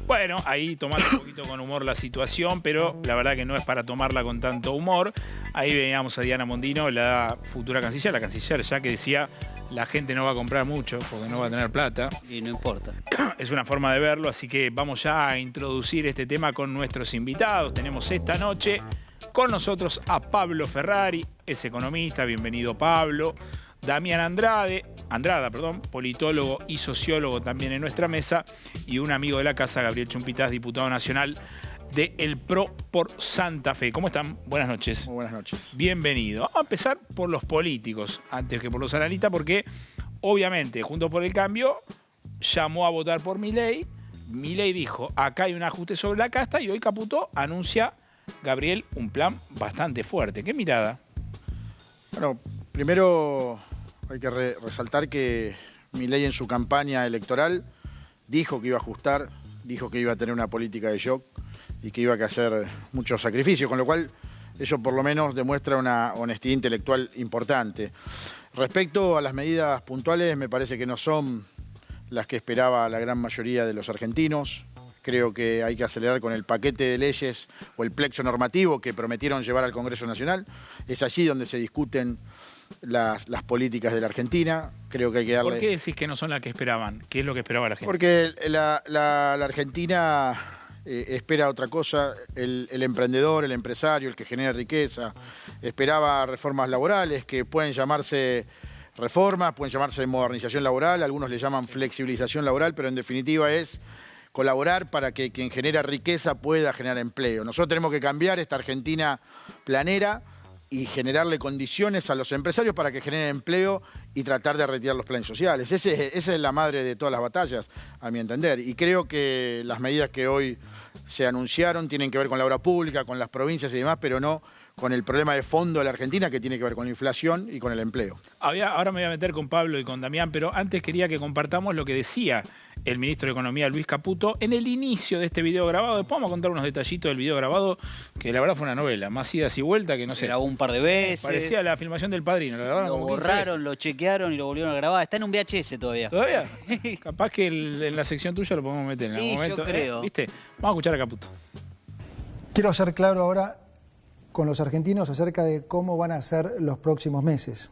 Bueno, ahí tomando un poquito con humor la situación, pero la verdad que no es para tomarla con tanto humor. Ahí veíamos a Diana Mondino, la futura canciller, la canciller ya que decía la gente no va a comprar mucho porque no va a tener plata. Y no importa. Es una forma de verlo, así que vamos ya a introducir este tema con nuestros invitados. Tenemos esta noche con nosotros a Pablo Ferrari, es economista, bienvenido Pablo. Damián Andrada, politólogo y sociólogo también en nuestra mesa. Y un amigo de la casa, Gabriel Chumpitaz, diputado nacional de El PRO por Santa Fe. ¿Cómo están? Buenas noches. Muy buenas noches. Bienvenido. Vamos a empezar por los políticos, antes que por los analistas, porque obviamente, Juntos por el Cambio llamó a votar por Milei. Milei dijo, acá hay un ajuste sobre la casta, y hoy Caputo anuncia, Gabriel, un plan bastante fuerte. ¿Qué mirada? Bueno, primero hay que resaltar que Milei en su campaña electoral dijo que iba a ajustar, dijo que iba a tener una política de shock y que iba a hacer muchos sacrificios, con lo cual eso por lo menos demuestra una honestidad intelectual importante. Respecto a las medidas puntuales, me parece que no son las que esperaba la gran mayoría de los argentinos. Creo que hay que acelerar con el paquete de leyes o el plexo normativo que prometieron llevar al Congreso Nacional. Es allí donde se discuten las políticas de la Argentina. Creo que hay que darle... ¿Por qué decís que no son las que esperaban? ¿Qué es lo que esperaba la gente? Porque la Argentina espera otra cosa. El emprendedor, el empresario, el que genera riqueza, esperaba reformas laborales que pueden llamarse reformas, pueden llamarse modernización laboral, algunos le llaman flexibilización laboral, pero en definitiva es colaborar para que quien genera riqueza pueda generar empleo. Nosotros tenemos que cambiar esta Argentina planera y generarle condiciones a los empresarios para que generen empleo y tratar de retirar los planes sociales. Esa es la madre de todas las batallas, a mi entender. Y creo que las medidas que hoy se anunciaron tienen que ver con la obra pública, con las provincias y demás, pero no con el problema de fondo de la Argentina, que tiene que ver con la inflación y con el empleo. Ahora me voy a meter con Pablo y con Damián, pero antes quería que compartamos lo que decía el ministro de Economía, Luis Caputo, en el inicio de este video grabado. Después vamos a contar unos detallitos del video grabado, que la verdad fue una novela, más idas y vueltas que no sé. Grabó un par de veces. Parecía la filmación del Padrino. Lo borraron, lo chequearon y lo volvieron a grabar. Está en un VHS todavía. ¿Todavía? Capaz que en la sección tuya lo podemos meter en algún momento. Yo creo. ¿Viste? Vamos a escuchar a Caputo. Quiero ser claro ahora con los argentinos acerca de cómo van a ser los próximos meses.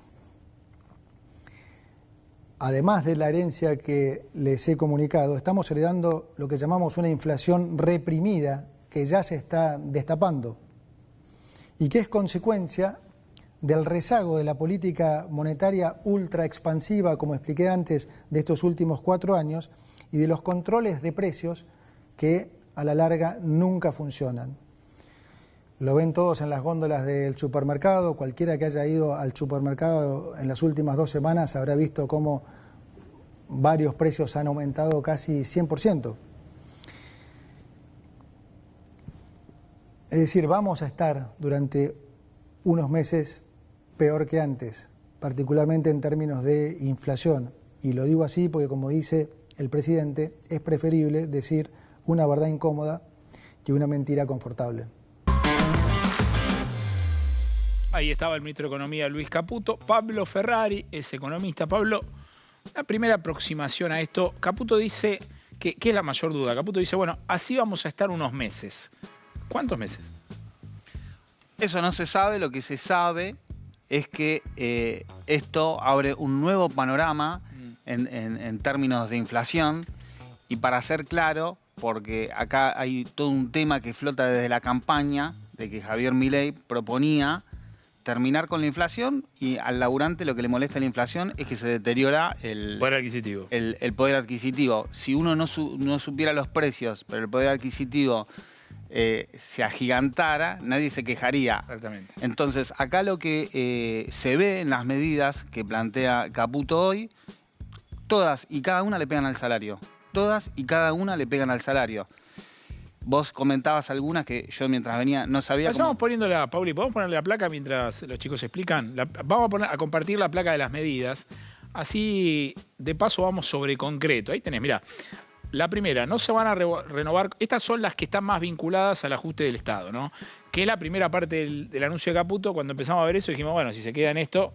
Además de la herencia que les he comunicado, estamos heredando lo que llamamos una inflación reprimida que ya se está destapando y que es consecuencia del rezago de la política monetaria ultra expansiva, como expliqué antes, de estos últimos 4 años y de los controles de precios que a la larga nunca funcionan. Lo ven todos en las góndolas del supermercado. Cualquiera que haya ido al supermercado en las últimas 2 semanas habrá visto cómo varios precios han aumentado casi 100%. Es decir, vamos a estar durante unos meses peor que antes, particularmente en términos de inflación. Y lo digo así porque, como dice el presidente, es preferible decir una verdad incómoda que una mentira confortable. Ahí estaba el ministro de Economía, Luis Caputo. Pablo Ferrari es economista. Pablo, la primera aproximación a esto, Caputo dice, que es la mayor duda, Caputo dice, bueno, así vamos a estar unos meses. ¿Cuántos meses? Eso no se sabe. Lo que se sabe es que esto abre un nuevo panorama en términos de inflación. Y para ser claro, porque acá hay todo un tema que flota desde la campaña, de que Javier Milei proponía terminar con la inflación, y al laburante lo que le molesta la inflación es que se deteriora el poder adquisitivo. El poder adquisitivo. Si uno no supiera los precios, pero el poder adquisitivo se agigantara, nadie se quejaría. Exactamente. Entonces, acá lo que se ve en las medidas que plantea Caputo hoy, todas y cada una le pegan al salario. Todas y cada una le pegan al salario. Vos comentabas algunas que yo mientras venía no sabía Vamos poniéndola, Pauli, ¿podemos ponerle la placa mientras los chicos explican? Vamos a compartir la placa de las medidas. Así, de paso, vamos sobre concreto. Ahí tenés, mirá. La primera, no se van a renovar. Estas son las que están más vinculadas al ajuste del Estado, ¿no? Que es la primera parte del anuncio de Caputo. Cuando empezamos a ver eso dijimos, bueno, si se queda en esto,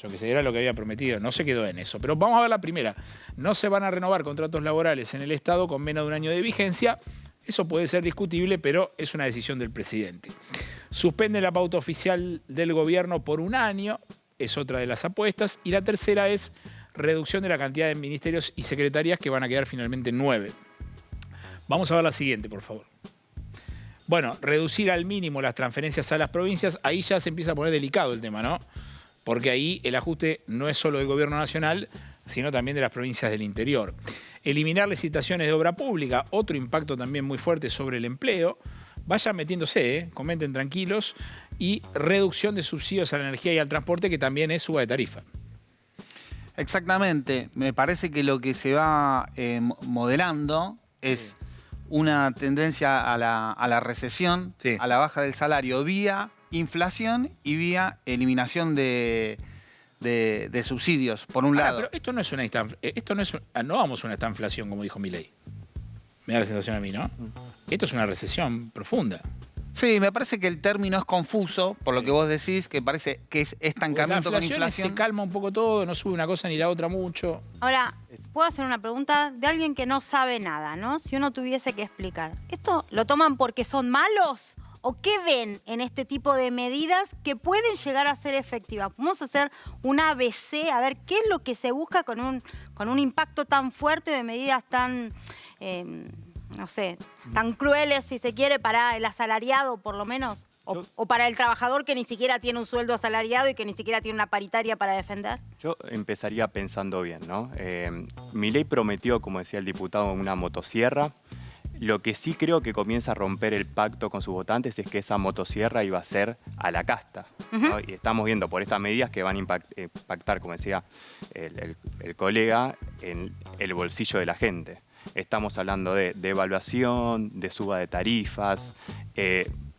Yo que sé, era lo que había prometido, no se quedó en eso. Pero vamos a ver la primera. No se van a renovar contratos laborales en el Estado con menos de un año de vigencia. Eso puede ser discutible, pero es una decisión del presidente. Suspende la pauta oficial del gobierno por un año, es otra de las apuestas. Y la tercera es reducción de la cantidad de ministerios y secretarías, que van a quedar finalmente 9. Vamos a ver la siguiente, por favor. Bueno, reducir al mínimo las transferencias a las provincias, ahí ya se empieza a poner delicado el tema, ¿no? Porque ahí el ajuste no es solo del gobierno nacional, sino también de las provincias del interior. Eliminar licitaciones de obra pública, otro impacto también muy fuerte sobre el empleo. Vayan metiéndose, comenten tranquilos. Y reducción de subsidios a la energía y al transporte, que también es suba de tarifa. Exactamente. Me parece que lo que se va modelando es una tendencia a la recesión, Sí. a la baja del salario vía inflación y vía eliminación de subsidios, por un lado. Pero esto no es no vamos a una estanflación, como dijo Milei. Me da la sensación a mí, ¿no? Esto es una recesión profunda. Sí, me parece que el término es confuso, por lo que vos decís, que parece que es estancamiento con inflación. Se calma un poco todo, no sube una cosa ni la otra mucho. Ahora, puedo hacer una pregunta de alguien que no sabe nada, ¿no? Si uno tuviese que explicar, ¿esto lo toman porque son malos? ¿O qué ven en este tipo de medidas que pueden llegar a ser efectivas? Vamos a hacer un ABC, a ver qué es lo que se busca con un impacto tan fuerte de medidas tan, no sé, tan crueles, si se quiere, para el asalariado, por lo menos. O para el trabajador que ni siquiera tiene un sueldo asalariado y que ni siquiera tiene una paritaria para defender. Yo empezaría pensando bien, ¿no? Milei prometió, como decía el diputado, una motosierra. Lo que sí creo que comienza a romper el pacto con sus votantes es que esa motosierra iba a ser a la casta, ¿no? Y estamos viendo por estas medidas que van a impactar, como decía el colega, en el bolsillo de la gente. Estamos hablando de devaluación, de suba de tarifas.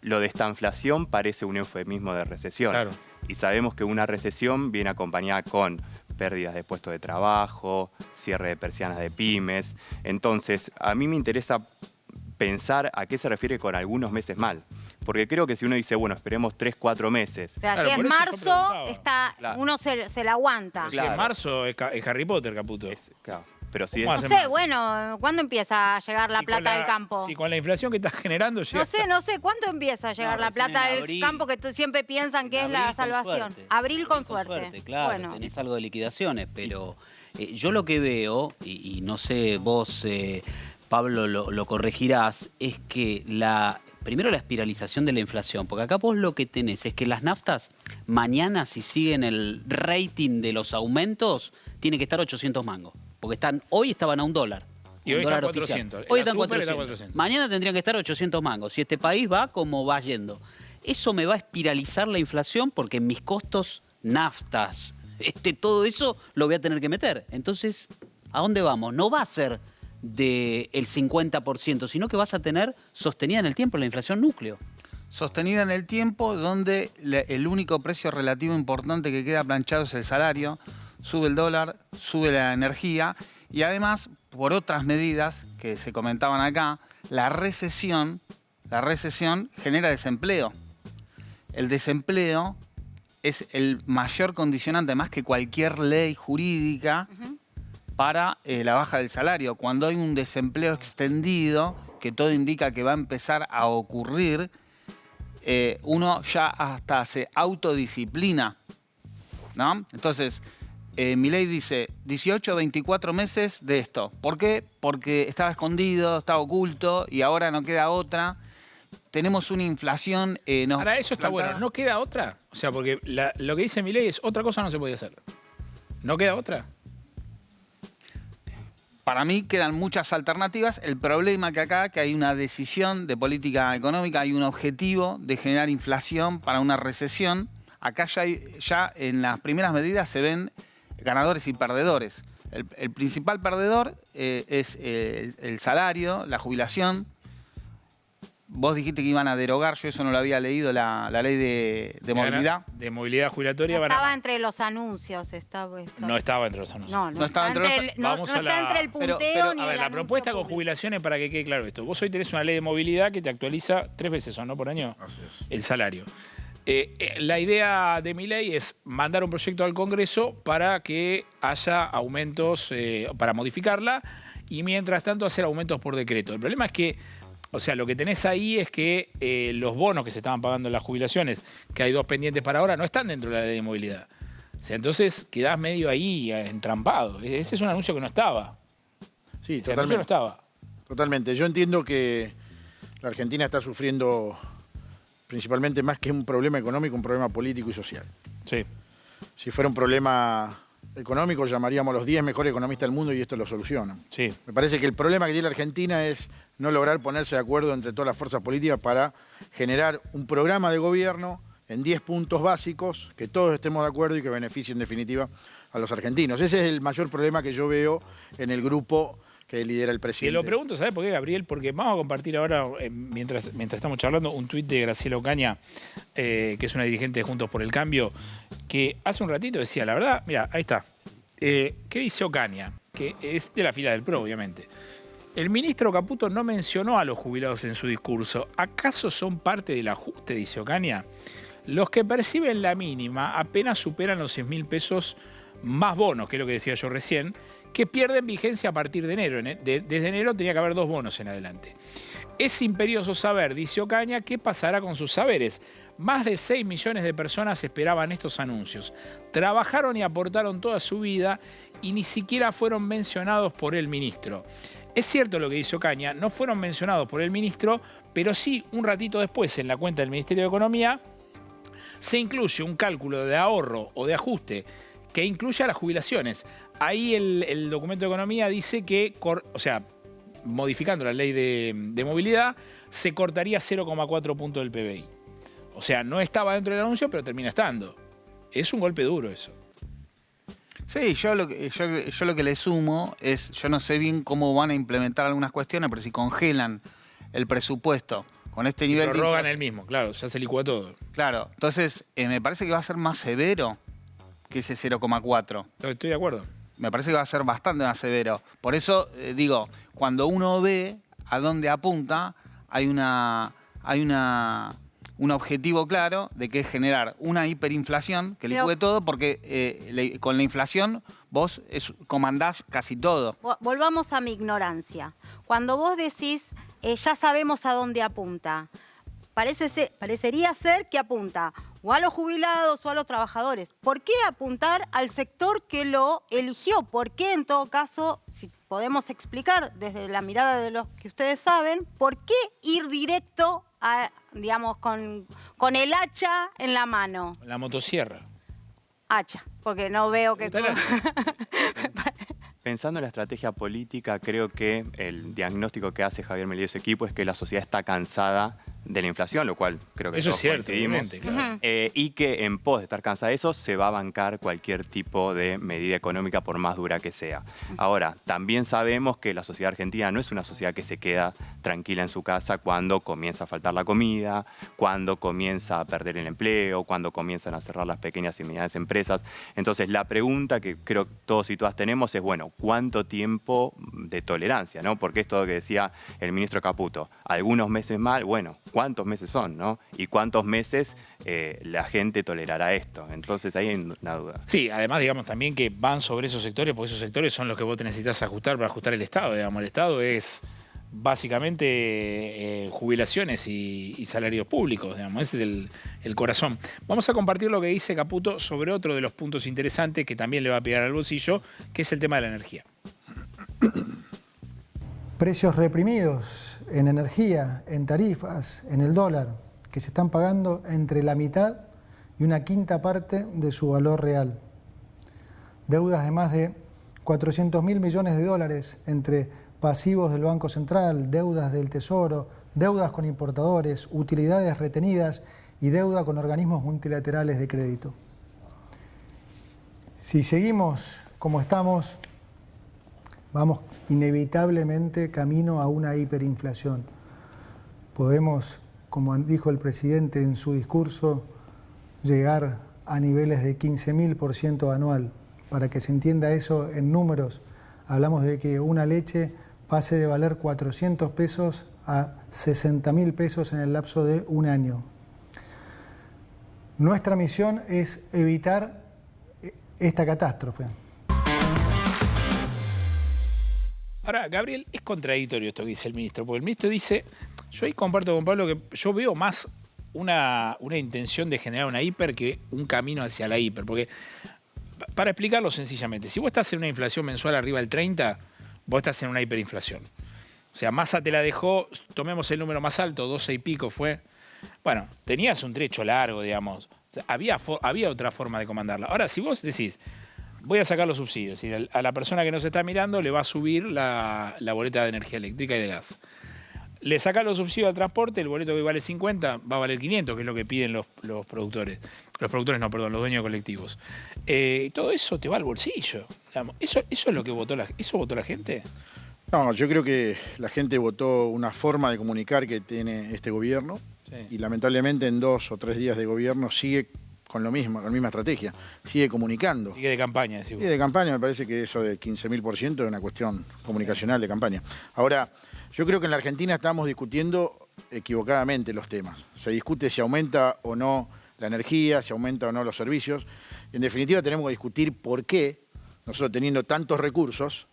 Lo de esta inflación parece un eufemismo de recesión. Claro. Y sabemos que una recesión viene acompañada con pérdidas de puestos de trabajo, cierre de persianas de pymes. Entonces, a mí me interesa pensar a qué se refiere con algunos meses mal. Porque creo que si uno dice, bueno, esperemos 3, 4 meses. O sea, Claro, si por es eso yo marzo, preguntaba. Claro. uno se la aguanta. Si Claro. en marzo es Harry Potter, Caputo. Claro, pero si ¿Cómo es, No hacen sé, bueno, ¿cuándo empieza a llegar la Y con plata del campo? Sí, con la inflación que está generando llega No sé, ¿cuándo empieza a llegar No, la recién plata en del abril. campo que siempre piensan que es la Abril con salvación? suerte. Abril con suerte. Claro, Bueno, tenés algo de liquidaciones, pero yo lo que veo, y no sé, vos, Pablo, lo corregirás, es que primero la espiralización de la inflación, porque acá vos lo que tenés es que las naftas mañana, si siguen el rating de los aumentos, tiene que estar 800 mangos, porque hoy estaban a $1. Y hoy un dólar están oficial. 400. Hoy En la están super está 400. 400. Mañana tendrían que estar 800 mangos. Si este país va como va yendo. Eso me va a espiralizar la inflación porque en mis costos, naftas, todo eso lo voy a tener que meter. Entonces, ¿a dónde vamos? No va a ser del 50%, sino que vas a tener sostenida en el tiempo la inflación núcleo. Sostenida en el tiempo, donde el único precio relativo importante que queda planchado es el salario, sube el dólar, sube la energía y además, por otras medidas que se comentaban acá, la recesión genera desempleo. El desempleo es el mayor condicionante, más que cualquier ley jurídica, para la baja del salario. Cuando hay un desempleo extendido, que todo indica que va a empezar a ocurrir, uno ya hasta se autodisciplina, ¿no? Entonces, Milei dice 18 o 24 meses de esto. ¿Por qué? Porque estaba escondido, estaba oculto y ahora no queda otra. Tenemos una inflación... Ahora, eso está bueno. ¿No queda otra? O sea, porque lo que dice Milei es otra cosa no se podía hacer. ¿No queda otra? Para mí quedan muchas alternativas. El problema que acá, que hay una decisión de política económica, hay un objetivo de generar inflación para una recesión. Acá ya en las primeras medidas se ven ganadores y perdedores. El principal perdedor es el salario, la jubilación. Vos dijiste que iban a derogar, yo eso no lo había leído, la ley de movilidad. De movilidad jubilatoria. no estaba entre los anuncios. No estaba entre los anuncios. No estaba entre Vamos a está entre el punteo ni A ver, el la anuncio propuesta con público. jubilaciones, para que quede claro esto. Vos hoy tenés una ley de movilidad que te actualiza 3 veces, ¿no? Por año Así es. el salario. La idea de Milei es mandar un proyecto al Congreso para que haya aumentos, para modificarla, y mientras tanto hacer aumentos por decreto. El problema es que, o sea, lo que tenés ahí es que los bonos que se estaban pagando en las jubilaciones, que hay 2 pendientes para ahora, no están dentro de la ley de movilidad. O sea, entonces quedás medio ahí entrampado. Ese es un anuncio que no estaba. Sí, Ese anuncio no estaba. Totalmente. Yo entiendo que la Argentina está sufriendo principalmente, más que un problema económico, un problema político y social. Sí. Si fuera un problema económico, llamaríamos a los 10 mejores economistas del mundo y esto lo solucionan. Sí. Me parece que el problema que tiene la Argentina es no lograr ponerse de acuerdo entre todas las fuerzas políticas para generar un programa de gobierno en 10 puntos básicos, que todos estemos de acuerdo y que beneficien en definitiva a los argentinos. Ese es el mayor problema que yo veo en el grupo que lidera el presidente. Te lo pregunto, ¿sabes por qué, Gabriel? Porque vamos a compartir ahora, mientras estamos charlando, un tuit de Graciela Ocaña, que es una dirigente de Juntos por el Cambio, que hace un ratito decía, la verdad, mira, ahí está. ¿Qué dice Ocaña? Que es de la fila del PRO, obviamente. El ministro Caputo no mencionó a los jubilados en su discurso. ¿Acaso son parte del ajuste, dice Ocaña? Los que perciben la mínima apenas superan los 100.000 pesos más bonos, que es lo que decía yo recién, que pierden vigencia a partir de enero. Desde enero tenía que haber 2 bonos en adelante. Es imperioso saber, dice Ocaña, qué pasará con sus saberes. Más de 6 millones de personas esperaban estos anuncios. Trabajaron y aportaron toda su vida y ni siquiera fueron mencionados por el ministro. Es cierto lo que dice Ocaña, no fueron mencionados por el ministro, pero sí un ratito después en la cuenta del Ministerio de Economía se incluye un cálculo de ahorro o de ajuste que incluye a las jubilaciones. Ahí el documento de Economía dice que, o sea, modificando la ley de movilidad, se cortaría 0,4 puntos del PBI. O sea, no estaba dentro del anuncio, pero termina estando. Es un golpe duro eso. Sí, yo lo que le sumo es, yo no sé bien cómo van a implementar algunas cuestiones, pero si congelan el presupuesto con este nivel de prorrogan inflación, el mismo, claro, ya se licúa todo. claro, entonces me parece que va a ser más severo que ese 0,4. Estoy de acuerdo. Me parece que va a ser bastante más severo. Por eso digo, cuando uno ve a dónde apunta, hay un objetivo claro de que es generar una hiperinflación que licúe todo, porque con la inflación vos comandás casi todo. Volvamos a mi ignorancia. Cuando vos decís, ya sabemos a dónde apunta, parecería ser que apunta o a los jubilados o a los trabajadores. ¿Por qué apuntar al sector que lo eligió? ¿Por qué, en todo caso, si podemos explicar desde la mirada de los que ustedes saben, por qué ir directo a, digamos, con el hacha en la mano? La motosierra. Hacha, porque no veo que... Pensando en la estrategia política, creo que el diagnóstico que hace Javier Milei y su equipo es que la sociedad está cansada de la inflación, lo cual creo que eso todos es cierto, coincidimos. claro. Y que en pos de estar cansada de eso, se va a bancar cualquier tipo de medida económica, por más dura que sea. Ahora, también sabemos que la sociedad argentina no es una sociedad que se queda tranquila en su casa cuando comienza a faltar la comida, cuando comienza a perder el empleo, cuando comienzan a cerrar las pequeñas y medianas empresas. Entonces, la pregunta que creo que todos y todas tenemos es, bueno, ¿cuánto tiempo de tolerancia, ¿no? Porque esto que decía el ministro Caputo, algunos meses mal, bueno, ¿cuántos meses son, no? Y cuántos meses la gente tolerará esto. Entonces ahí hay una duda. Sí, además, digamos, también que van sobre esos sectores, porque esos sectores son los que vos te necesitas ajustar para ajustar el Estado, digamos. El Estado es básicamente jubilaciones y salarios públicos, digamos. Ese es el corazón. Vamos a compartir lo que dice Caputo sobre otro de los puntos interesantes que también le va a pegar al bolsillo, que es el tema de la energía. Precios reprimidos en energía, en tarifas, en el dólar, que se están pagando entre la mitad y una quinta parte de su valor real. Deudas de más de 400.000 millones de dólares entre pasivos del Banco Central, deudas del Tesoro, deudas con importadores, utilidades retenidas y deuda con organismos multilaterales de crédito. Si seguimos como estamos, vamos inevitablemente camino a una hiperinflación. Podemos, como dijo el presidente en su discurso, llegar a niveles de 15.000% anual. Para que se entienda eso en números, hablamos de que una leche pase de valer 400 pesos a 60.000 pesos en el lapso de un año. Nuestra misión es evitar esta catástrofe. Ahora, Gabriel, es contradictorio esto que dice el ministro, porque el ministro dice, yo ahí comparto con Pablo que yo veo más una intención de generar una hiper que un camino hacia la hiper, porque para explicarlo sencillamente, si vos estás en una inflación mensual arriba del 30, vos estás en una hiperinflación. O sea, Massa te la dejó, tomemos el número más alto, 12 y pico fue. Bueno, tenías un trecho largo, digamos. O sea, había otra forma de comandarla. Ahora, si vos decís, voy a sacar los subsidios y a la persona que nos está mirando le va a subir la boleta de energía eléctrica y de gas. Le sacás los subsidios al transporte, el boleto que vale 50 va a valer 500, que es lo que piden los productores. Los productores no, perdón, los dueños de colectivos. Todo eso te va al bolsillo. Digamos. ¿Eso es lo que votó la gente? No, yo creo que la gente votó una forma de comunicar que tiene este gobierno y lamentablemente en 2 o 3 días de gobierno sigue con lo mismo, con la misma estrategia. Sigue comunicando. Sigue de campaña, decís vos. Sigue de campaña, me parece que eso del 15.000% es una cuestión comunicacional de campaña. Ahora, yo creo que en la Argentina estamos discutiendo equivocadamente los temas. Se discute si aumenta o no la energía, si aumenta o no los servicios. Y en definitiva tenemos que discutir por qué nosotros teniendo tantos recursos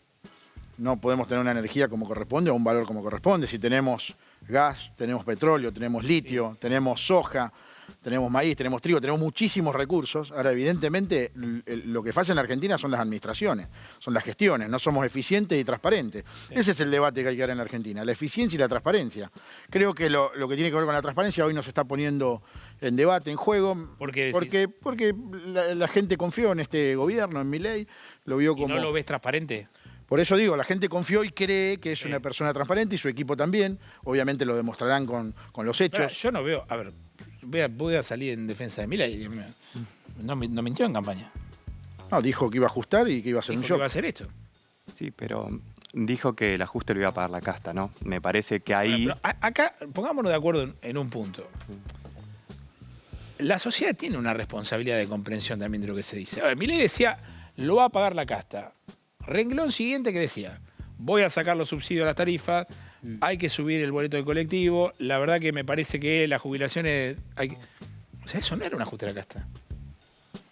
no podemos tener una energía como corresponde o un valor como corresponde. Si tenemos gas, tenemos petróleo, tenemos litio, tenemos soja, tenemos maíz, tenemos trigo, tenemos muchísimos recursos. Ahora, evidentemente, lo que falla en la Argentina son las administraciones, son las gestiones, no somos eficientes y transparentes. Ese es el debate que hay que dar en la Argentina, la eficiencia y la transparencia. Creo que lo que tiene que ver con la transparencia hoy nos está poniendo en debate, en juego, porque la gente confió en este gobierno, en Milei, lo vio como... ¿Y no lo ves transparente? Por eso digo, la gente confió y cree que es una persona transparente y su equipo también. Obviamente lo demostrarán con los hechos. Ahora, yo no veo... A ver, voy a salir en defensa de Milei. No mintió en campaña. No, dijo que iba a ajustar y que iba a hacer un shock. Que iba a hacer esto. Sí, pero dijo que el ajuste lo iba a pagar la casta, ¿no? Me parece que ahí... Pero acá, pongámonos de acuerdo en un punto. La sociedad tiene una responsabilidad de comprensión también de lo que se dice. A ver, Milei decía, lo va a pagar la casta. Renglón siguiente que decía, voy a sacar los subsidios a las tarifas, hay que subir el boleto de colectivo, la verdad que me parece que las jubilaciones... O sea, eso no era un ajuste de la casta.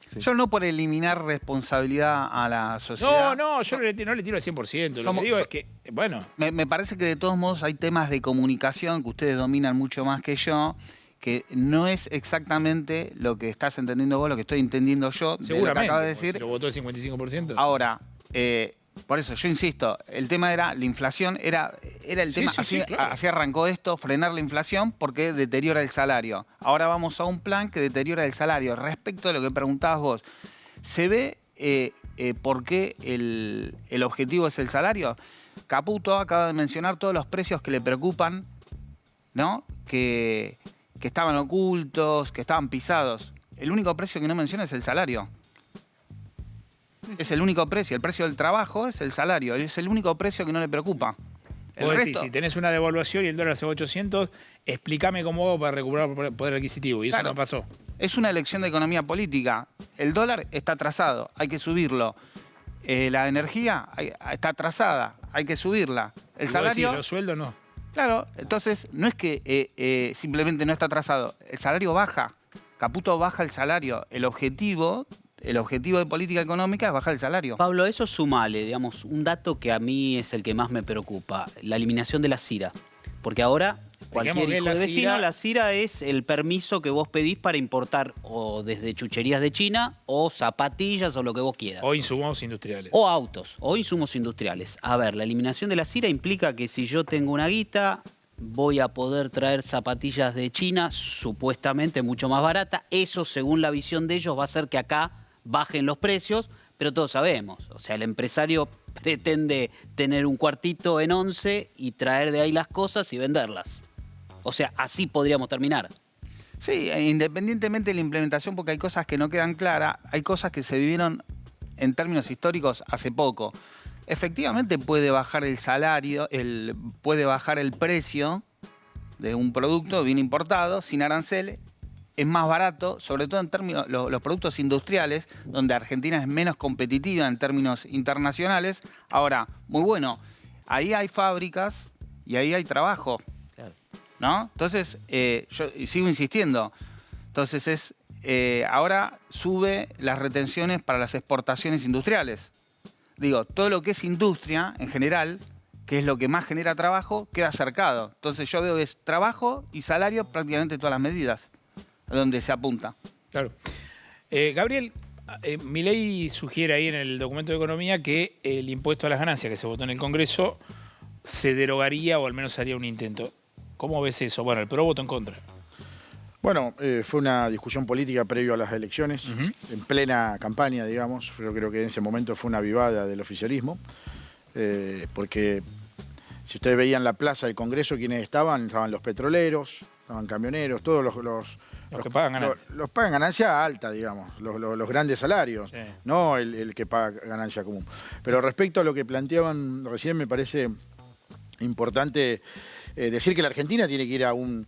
Sí. Yo no por eliminar responsabilidad a la sociedad. No, yo no le tiro al 100%. Lo que digo es que, bueno... Me parece que de todos modos hay temas de comunicación que ustedes dominan mucho más que yo, que no es exactamente lo que estás entendiendo vos, lo que estoy entendiendo yo. Seguramente, de lo que acabo de decir. Si lo votó el 55%. Ahora... por eso, yo insisto, el tema era, la inflación era el tema, claro. Así arrancó esto, frenar la inflación porque deteriora el salario. Ahora vamos a un plan que deteriora el salario. Respecto a lo que preguntabas vos, ¿se ve por qué el objetivo es el salario? Caputo acaba de mencionar todos los precios que le preocupan, ¿no? Que estaban ocultos, que estaban pisados. El único precio que no menciona es el salario. Es el único precio. El precio del trabajo es el salario. Es el único precio que no le preocupa. Vos decís, si tenés una devaluación y el dólar se va a 800, explícame cómo hago para recuperar poder adquisitivo. Y eso no pasó. Es una elección de economía política. El dólar está atrasado, hay que subirlo. La energía está atrasada, hay que subirla. El salario... Decís, los sueldos no. Claro, entonces no es que simplemente no está atrasado. El salario baja. Caputo baja el salario. El objetivo de política económica es bajar el salario. Pablo, eso sumale, digamos, un dato que a mí es el que más me preocupa, la eliminación de la CIRA. Porque ahora cualquier hijo de vecino, la CIRA es el permiso que vos pedís para importar o desde chucherías de China o zapatillas o lo que vos quieras. O insumos industriales. O autos, o insumos industriales. A ver, la eliminación de la CIRA implica que si yo tengo una guita, voy a poder traer zapatillas de China, supuestamente mucho más barata. Eso, según la visión de ellos, va a hacer que acá bajen los precios, pero todos sabemos, o sea, el empresario pretende tener un cuartito en 11 y traer de ahí las cosas y venderlas. O sea, así podríamos terminar. Sí, independientemente de la implementación, porque hay cosas que no quedan claras, hay cosas que se vivieron en términos históricos hace poco. Efectivamente puede bajar el salario, puede bajar el precio de un producto bien importado, sin aranceles. Es más barato, sobre todo en términos los productos industriales, donde Argentina es menos competitiva en términos internacionales. Ahora, muy bueno, ahí hay fábricas y ahí hay trabajo, ¿no? Entonces, yo sigo insistiendo. Entonces es ahora sube las retenciones para las exportaciones industriales. Digo, todo lo que es industria en general, que es lo que más genera trabajo, queda cercado. Entonces yo veo que es trabajo y salario prácticamente todas las medidas a donde se apunta. Claro. Gabriel, Milei sugiere ahí en el documento de economía que el impuesto a las ganancias que se votó en el Congreso se derogaría o al menos haría un intento. ¿Cómo ves eso? Bueno, el PRO votó en contra. Bueno, fue una discusión política previo a las elecciones, en plena campaña, digamos. Yo creo que en ese momento fue una avivada del oficialismo, porque si ustedes veían la plaza del Congreso, ¿quiénes estaban? Estaban los petroleros, estaban camioneros, todos los que pagan ganancia. Los pagan ganancia alta, digamos, los grandes salarios, Sí. no el que paga ganancia común. Pero respecto a lo que planteaban recién, me parece importante decir que la Argentina tiene que ir a un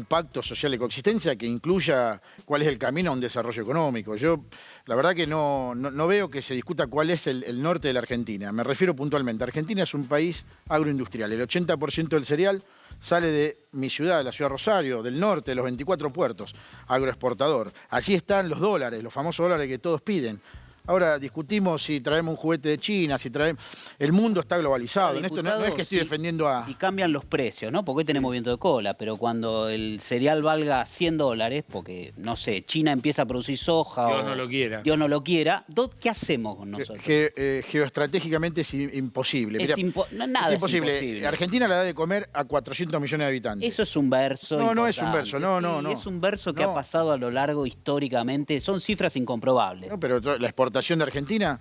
pacto social de coexistencia que incluya cuál es el camino a un desarrollo económico. Yo, la verdad que no veo que se discuta cuál es el norte de la Argentina. Me refiero puntualmente. Argentina es un país agroindustrial. El 80% del cereal sale de mi ciudad, de la ciudad de Rosario, del norte, de los 24 puertos, agroexportador. Allí están los dólares, los famosos dólares que todos piden. Ahora discutimos si traemos un juguete de China, si traemos... El mundo está globalizado. En esto no es que estoy defendiendo a... Si cambian los precios, ¿no? Porque hoy tenemos viento de cola, pero cuando el cereal valga $100, porque, no sé, China empieza a producir soja Dios o... no lo quiera. Dios no lo quiera. ¿Qué hacemos con nosotros? Geoestratégicamente es imposible. Mirá, Nada es imposible. Argentina la da de comer a 400 millones de habitantes. Eso es un verso. No, no es un verso, no. Es un verso que No. ha pasado a lo largo históricamente. Son cifras incomprobables. No, pero la exportación de Argentina,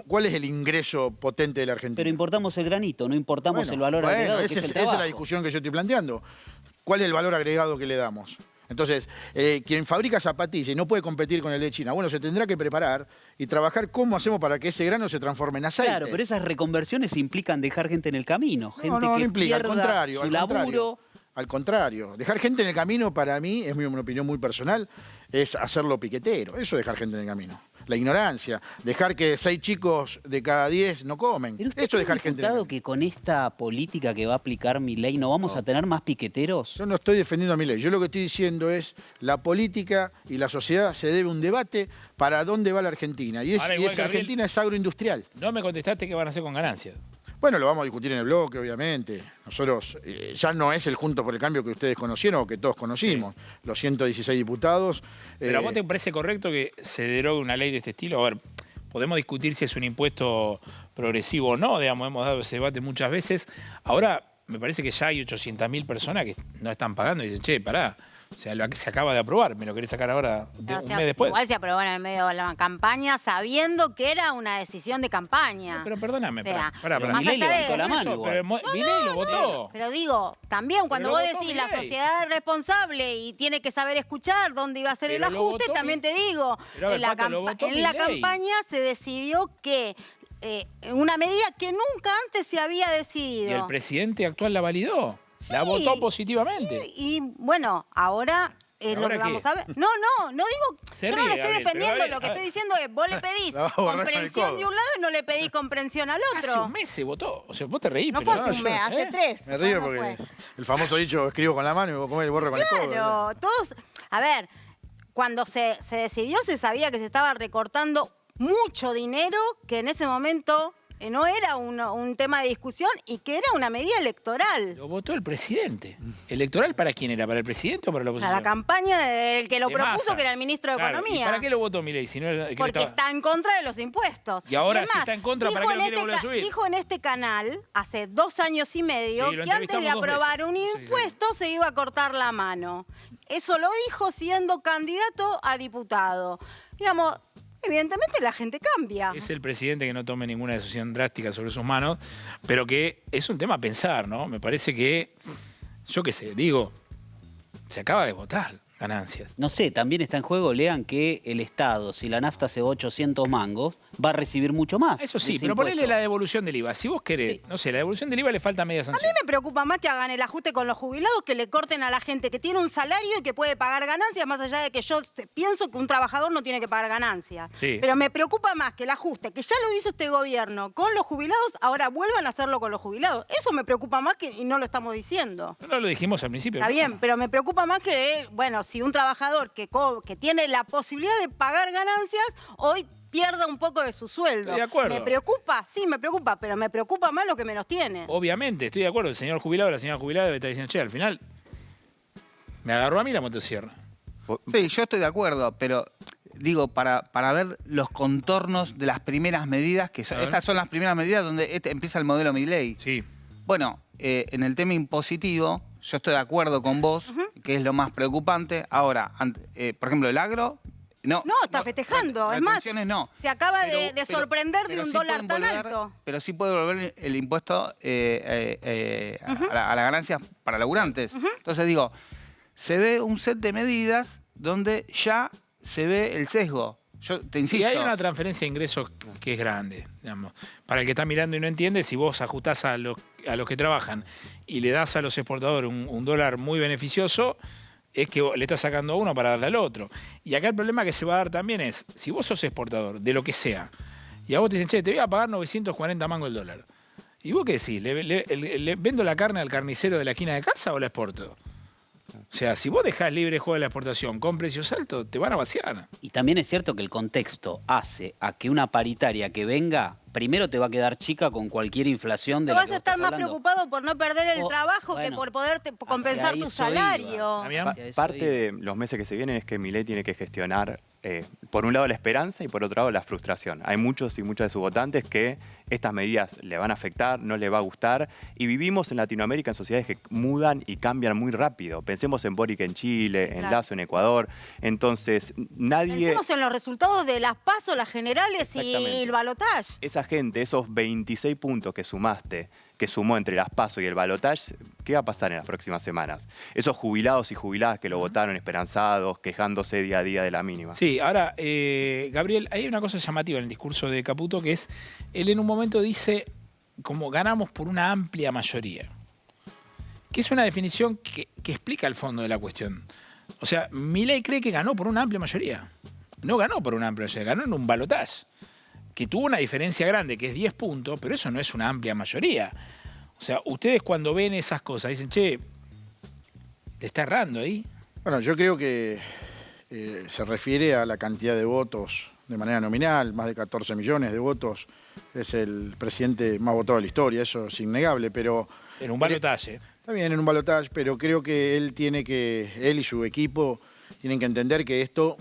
¿cuál es el ingreso potente de la Argentina? Pero importamos el granito, no importamos el valor agregado, que es el esa es trabajo. la discusión que yo estoy planteando. ¿Cuál es el valor agregado que le damos? Entonces, quien fabrica zapatillas y no puede competir con el de China, bueno, se tendrá que preparar y trabajar cómo hacemos para que ese grano se transforme en aceite. Claro, pero esas reconversiones implican dejar gente en el camino, gente no que implica, al pierda contrario, su al laburo. contrario. Al contrario, dejar gente en el camino para mí, es una opinión muy personal, es hacerlo piquetero. Eso es dejar gente en el camino. La ignorancia, dejar que 6 chicos de cada 10 no comen. ¿Pero usted Eso es cree, dejar gente en el diputado, camino. que con esta política que va a aplicar Milei no vamos a tener más piqueteros? Yo no estoy defendiendo a Milei. Yo lo que estoy diciendo es la política y la sociedad se debe un debate para dónde va la Argentina. Y Ahora, igual, Gabriel, Argentina es agroindustrial. No me contestaste qué van a hacer con ganancias. Bueno, lo vamos a discutir en el bloque, obviamente. Nosotros, ya no es el Juntos por el Cambio que ustedes conocieron o que todos conocimos. Los 116 diputados. ¿Pero a vos te parece correcto que se derogue una ley de este estilo? A ver, podemos discutir si es un impuesto progresivo o no, digamos, hemos dado ese debate muchas veces. Ahora, me parece que ya hay 800.000 personas que no están pagando y dicen, che, pará, o sea, lo que se acaba de aprobar, me lo querés sacar ahora un mes después. Igual se aprobó en el medio de la campaña sabiendo que era una decisión de campaña. Pero perdóname, O sea, pará. más Milei allá levantó la mano igual. Pero Milei lo votó. Pero digo, también cuando Pero vos lo votó decís la Milei. sociedad es responsable y tiene que saber escuchar dónde iba a ser el Pero lo ajuste, votó también te digo, Pero a ver, en la, Pato, lo votó en la Milei. campaña se decidió que una medida que nunca antes se había decidido. Y el presidente actual la validó. La Sí. votó positivamente. Y bueno, ahora es lo ¿Ahora que qué? vamos a ver. No digo, Se yo no ríe, le estoy Gabriel, defendiendo, pero lo que a ver. estoy diciendo es, vos le pedís La va a borrar con el comprensión codo. de un lado y no le pedís comprensión al Hace otro. un mes se votó. O sea, vos te reís, No pero... fue hace un mes, hace 3. Me río ¿Cuándo porque fue? el famoso dicho, escribo con la mano y vos comés el borro con el codo. Claro, todos, a ver, cuando se decidió se sabía que se estaba recortando mucho dinero que en ese momento no era un tema de discusión y que era una medida electoral. Lo votó el presidente. ¿Electoral para quién era? ¿Para el presidente o para la Para oposición? la campaña del que lo De propuso, Massa. que era el ministro de Claro, Economía. ¿y para qué lo votó Milei? Si no era el que Porque estaba- está en contra de los impuestos. Y ahora es si está en contra, ¿para dijo qué lo en quiere volver a subir? Dijo en este canal, hace 2 años y medio, Sí, lo que antes de entrevistamos 2 aprobar veces. un Sí, sí. impuesto se iba a cortar la mano. Eso lo dijo siendo candidato a diputado. Digamos, evidentemente la gente cambia. Es el presidente que no tome ninguna decisión drástica sobre sus manos, pero que es un tema a pensar, ¿no? Me parece que, yo qué sé, digo, se acaba de votar ganancias. No sé, también está en juego, lean que el Estado, si la nafta se va 800 mangos, va a recibir mucho más. Eso de sí, ese pero impuesto. ponele la devolución del IVA. Si vos querés, no sé, la devolución del IVA le falta media A mí sanción. me preocupa más que hagan el ajuste con los jubilados, que le corten a la gente que tiene un salario y que puede pagar ganancias, más allá de que yo pienso que un trabajador no tiene que pagar ganancias. Sí. Pero me preocupa más que el ajuste, que ya lo hizo este gobierno con los jubilados, ahora vuelvan a hacerlo con los jubilados. Eso me preocupa más y no lo estamos diciendo. No lo dijimos al principio. Está ¿no? bien, pero me preocupa más que, bueno, si un trabajador que tiene la posibilidad de pagar ganancias, hoy pierda un poco de su sueldo. Estoy de acuerdo. ¿Me preocupa? Sí, me preocupa, pero me preocupa más lo que menos tiene. Obviamente, estoy de acuerdo. El señor jubilado o la señora jubilada debe estar diciendo, che, al final me agarró a mí la motosierra. Sí, yo estoy de acuerdo, pero digo, para ver los contornos de las primeras medidas, que estas son las primeras medidas donde empieza el modelo Milei. Sí. Bueno, en el tema impositivo, yo estoy de acuerdo con vos, que es lo más preocupante. Ahora, por ejemplo, el agro... No, está festejando. Es más, no. se acaba de sorprender de un dólar tan alto. Pero sí puede volver el impuesto a la ganancia para laburantes. Entonces digo, se ve un set de medidas donde ya se ve el sesgo. Yo te insisto. Y hay una transferencia de ingresos que es grande, digamos. Para el que está mirando y no entiende, si vos ajustás a los que trabajan y le das a los exportadores un dólar muy beneficioso, es que le estás sacando a uno para darle al otro. Y acá el problema que se va a dar también es, si vos sos exportador, de lo que sea, y a vos te dicen, che, te voy a pagar 940 mangos el dólar. ¿Y vos qué decís? ¿Le vendo la carne al carnicero de la esquina de casa o la exporto? O sea, si vos dejás libre el juego de la exportación con precios altos, te van a vaciar. Y también es cierto que el contexto hace a que una paritaria que venga, primero te va a quedar chica con cualquier inflación de Pero la vas que a estar más hablando. preocupado por no perder el trabajo que bueno, por poder compensar hacia tu eso iba. salario. ¿Damián? Parte de los meses que se vienen es que Milei tiene que gestionar, por un lado, la esperanza y por otro lado, la frustración. Hay muchos y muchas de sus votantes que estas medidas le van a afectar, no le va a gustar. Y vivimos en Latinoamérica en sociedades que mudan y cambian muy rápido. Pensemos en Boric en Chile, en Claro. Lasso en Ecuador. Entonces, nadie... Pensemos en los resultados de las PASO, las generales y Exactamente. el balotaje. Esa gente, esos 26 puntos que sumaste, que sumó entre las PASO y el balotaje, ¿qué va a pasar en las próximas semanas? Esos jubilados y jubiladas que lo votaron esperanzados, quejándose día a día de la mínima. Sí, ahora, Gabriel, hay una cosa llamativa en el discurso de Caputo, que es, él en un momento dice, como ganamos por una amplia mayoría, que es una definición que explica el fondo de la cuestión. O sea, Milei cree que ganó por una amplia mayoría. No ganó por una amplia mayoría, ganó en un balotaje, que tuvo una diferencia grande, que es 10 puntos, pero eso no es una amplia mayoría. O sea, ustedes cuando ven esas cosas dicen, che, ¿te está errando ahí? Bueno, yo creo que se refiere a la cantidad de votos de manera nominal, más de 14 millones de votos. Es el presidente más votado de la historia, eso es innegable, pero... En un balotaje. Está bien, en un balotaje, pero creo que él y su equipo tienen que entender que esto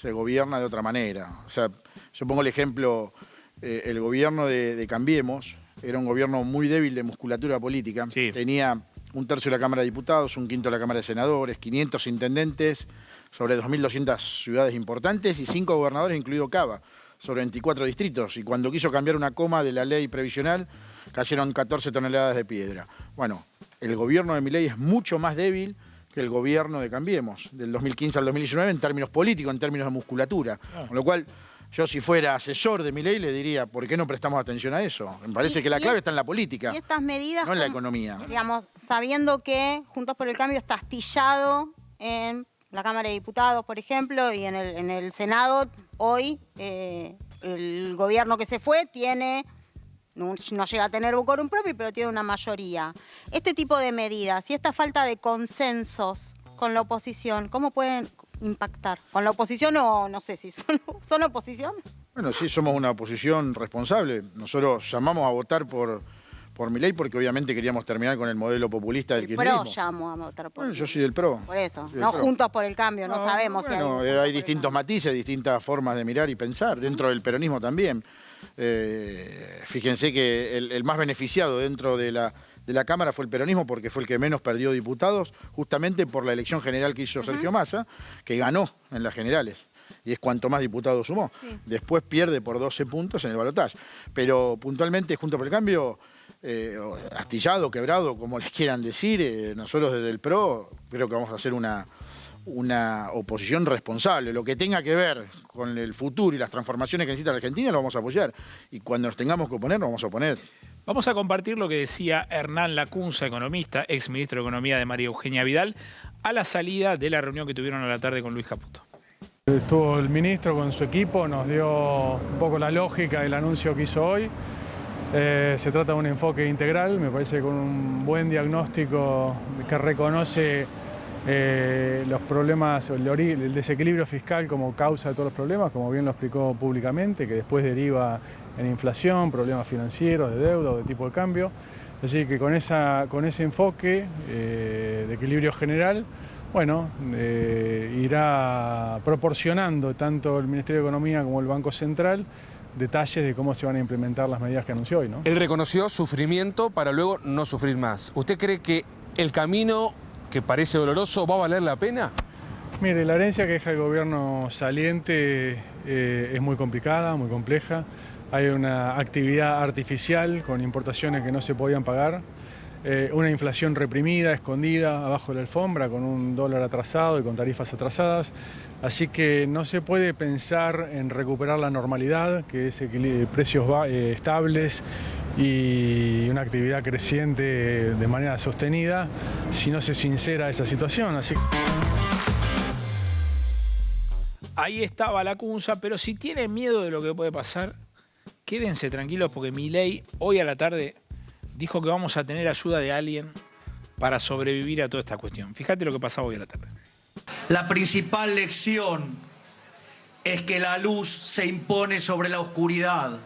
se gobierna de otra manera. O sea, yo pongo el ejemplo, el gobierno de Cambiemos era un gobierno muy débil de musculatura política. Sí. Tenía un tercio de la Cámara de Diputados, un quinto de la Cámara de Senadores, 500 intendentes sobre 2.200 ciudades importantes y 5 gobernadores, incluido Cava, sobre 24 distritos. Y cuando quiso cambiar una coma de la ley previsional, cayeron 14 toneladas de piedra. Bueno, el gobierno de Milei es mucho más débil que el gobierno de Cambiemos, del 2015 al 2019, en términos políticos, en términos de musculatura. Con lo cual, yo si fuera asesor de Milei le diría, ¿por qué no prestamos atención a eso? Me parece que la clave está en la política, Y estas medidas, no en la economía. digamos, sabiendo que Juntos por el Cambio está astillado en la Cámara de Diputados, por ejemplo, y en el Senado, hoy el gobierno que se fue tiene... No llega a tener un quórum propio, pero tiene una mayoría. Este tipo de medidas y esta falta de consensos con la oposición, ¿cómo pueden impactar? ¿Con la oposición o no sé si son oposición? Bueno, sí, somos una oposición responsable. Nosotros llamamos a votar por Milei porque obviamente queríamos terminar con el modelo populista del El kirchnerismo. PRO llamo a votar por Bueno, yo soy del PRO. Por eso, Soy del no PRO. Juntos por el Cambio, no sabemos bueno, si hay distintos matices, distintas formas de mirar y pensar, dentro del peronismo también. Fíjense que el más beneficiado dentro de la Cámara fue el peronismo porque fue el que menos perdió diputados, justamente por la elección general que hizo Sergio Massa, que ganó en las generales. Y es cuanto más diputados sumó. Sí. Después pierde por 12 puntos en el balotaje. Pero puntualmente, Juntos por el Cambio, astillado, quebrado, como les quieran decir, nosotros desde el PRO creo que vamos a hacer una oposición responsable. Lo que tenga que ver con el futuro y las transformaciones que necesita la Argentina lo vamos a apoyar. Y cuando nos tengamos que oponer, nos vamos a oponer. Vamos a compartir lo que decía Hernán Lacunza, economista, ex ministro de Economía de María Eugenia Vidal, a la salida de la reunión que tuvieron a la tarde con Luis Caputo. Estuvo el ministro con su equipo, nos dio un poco la lógica del anuncio que hizo hoy. Se trata de un enfoque integral, me parece con un buen diagnóstico que reconoce los problemas, el desequilibrio fiscal como causa de todos los problemas, como bien lo explicó públicamente, que después deriva en inflación, problemas financieros, de deuda o de tipo de cambio. Así que con ese enfoque de equilibrio general, bueno, irá proporcionando tanto el Ministerio de Economía como el Banco Central detalles de cómo se van a implementar las medidas que anunció hoy, ¿no? Él reconoció sufrimiento para luego no sufrir más. ¿Usted cree que el camino que parece doloroso va a valer la pena? Mire, la herencia que deja el gobierno saliente es muy complicada, muy compleja. Hay una actividad artificial con importaciones que no se podían pagar, una inflación reprimida, escondida, abajo de la alfombra, con un dólar atrasado y con tarifas atrasadas. Así que no se puede pensar en recuperar la normalidad, que es precios estables y una actividad creciente de manera sostenida, si no se sincera esa situación. Así... Ahí estaba la Cunza, pero si tienen miedo de lo que puede pasar, quédense tranquilos porque Milei hoy a la tarde dijo que vamos a tener ayuda de alguien para sobrevivir a toda esta cuestión. Fíjate lo que pasaba hoy a la tarde. La principal lección es que la luz se impone sobre la oscuridad.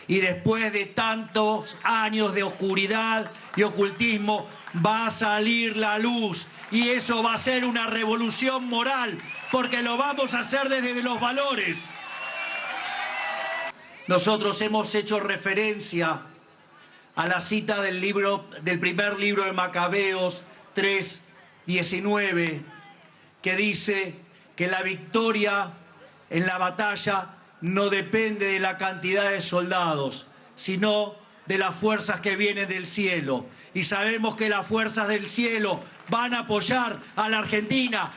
Y después de tantos años de oscuridad y ocultismo, va a salir la luz. Y eso va a ser una revolución moral, porque lo vamos a hacer desde los valores. Nosotros hemos hecho referencia a la cita del primer libro de Macabeos 3:19, que dice que la victoria en la batalla no depende de la cantidad de soldados, sino de las fuerzas que vienen del cielo. Y sabemos que las fuerzas del cielo van a apoyar a la Argentina.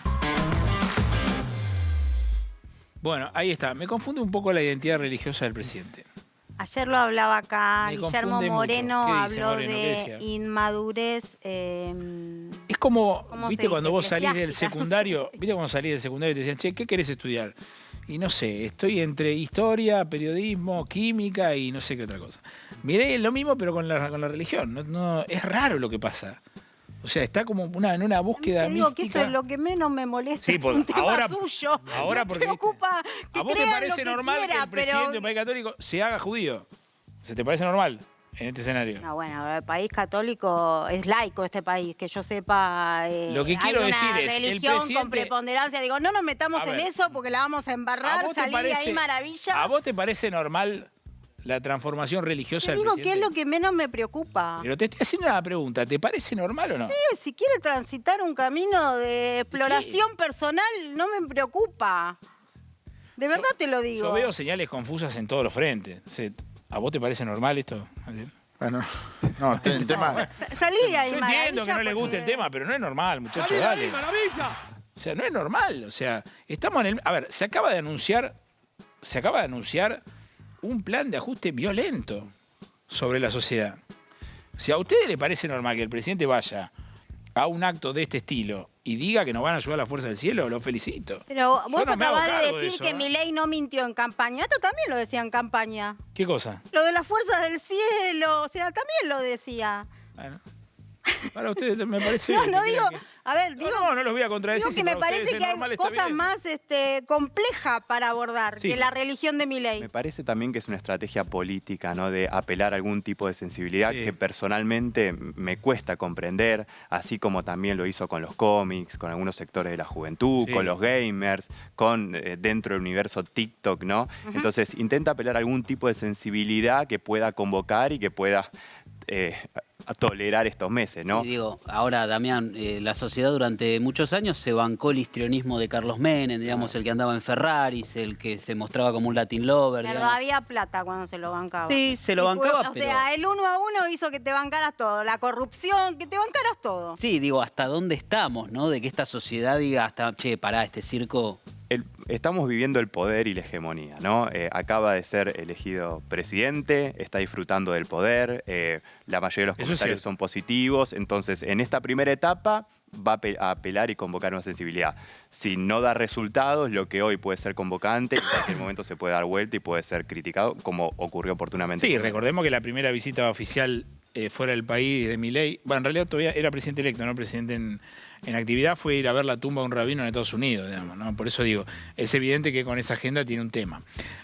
Bueno, ahí está. Me confunde un poco la identidad religiosa del presidente. Ayer lo hablaba acá, Me Guillermo confunde Moreno mucho. ¿Qué dice habló Moreno? ¿Qué de decía? inmadurez. Es como, ¿Cómo viste, se cuando dice? vos salís del Eclesiástica. secundario, viste cuando salís del secundario y te decían, che, ¿qué querés estudiar? Y no sé, estoy entre historia, periodismo, química y no sé qué otra cosa. Miré lo mismo, pero con la religión. Es raro lo que pasa. O sea, está como en una búsqueda Te digo mística. que eso es lo que menos me molesta, Sí, es un tema ahora suyo. porque, me preocupa que ¿a vos te crean parece lo que normal quiera, que el presidente pero... de un país católico se haga judío? ¿Se te parece normal en este escenario? No, bueno, el país católico es laico, este país, que yo sepa. Lo que quiero hay una decir es, el religión presidente... con preponderancia. Digo, no nos metamos A en ver, eso porque la vamos a embarrar, salir de ahí maravilla. ¿A vos te parece normal la transformación religiosa Te del digo presidente? que es lo que menos me preocupa. Pero te estoy haciendo una pregunta, ¿te parece normal o no? Sí, si quiere transitar un camino de exploración personal, no me preocupa. De verdad te lo digo. Yo veo señales confusas en todos los frentes. O sea, ¿a vos te parece normal esto, Ariel? Bueno, no, el tema... Salí de ahí, Yo entiendo que no le guste el tema, pero no es normal, muchachos, dale. O sea, no es normal. O sea, estamos en el... A ver, se acaba de anunciar un plan de ajuste violento sobre la sociedad. Si a ustedes les parece normal que el presidente vaya a un acto de este estilo y diga que nos van a ayudar a la fuerza del cielo, lo felicito. Pero Yo vos no me hago acabás de cargo decir eso, que ¿eh? Milei no mintió en campaña. Esto también lo decía en campaña. ¿Qué cosa? Lo de las fuerzas del cielo, o sea, también lo decía. Bueno, para ustedes me parece... No, que no creen digo, que- a ver, digo, No los voy a contradecir. digo que si me para ustedes parece es que hay normal, está cosas bien. más complejas para abordar Sí. que la religión de Milei. Me parece también que es una estrategia política, ¿no? De apelar a algún tipo de sensibilidad Sí. que personalmente me cuesta comprender, así como también lo hizo con los cómics, con algunos sectores de la juventud, Sí. con los gamers, con dentro del universo TikTok, ¿no? Entonces intenta apelar a algún tipo de sensibilidad que pueda convocar y que pueda a tolerar estos meses, ¿no? Sí, digo, ahora, Damián, la sociedad durante muchos años se bancó el histrionismo de Carlos Menem, digamos, el que andaba en Ferraris, el que se mostraba como un Latin lover. Pero digamos. había plata cuando se lo bancaba. Sí, se lo bancaba, O pero... sea, el 1 a 1 hizo que te bancaras todo. La corrupción, que te bancaras todo. Sí, digo, ¿hasta dónde estamos, no? De que esta sociedad diga, hasta, che, pará, este circo... Estamos viviendo el poder y la hegemonía, ¿no? Acaba de ser elegido presidente, está disfrutando del poder, la mayoría de los Eso es comentarios cierto. son positivos, entonces en esta primera etapa va a apelar y convocar una sensibilidad. Si no da resultados, lo que hoy puede ser convocante, en cualquier momento se puede dar vuelta y puede ser criticado, como ocurrió oportunamente. Sí, recordemos que la primera visita oficial fuera del país de Milei. Bueno, en realidad todavía era presidente electo, no presidente en actividad. Fue ir a ver la tumba de un rabino en Estados Unidos, digamos, ¿no? Por eso digo, es evidente que con esa agenda tiene un tema.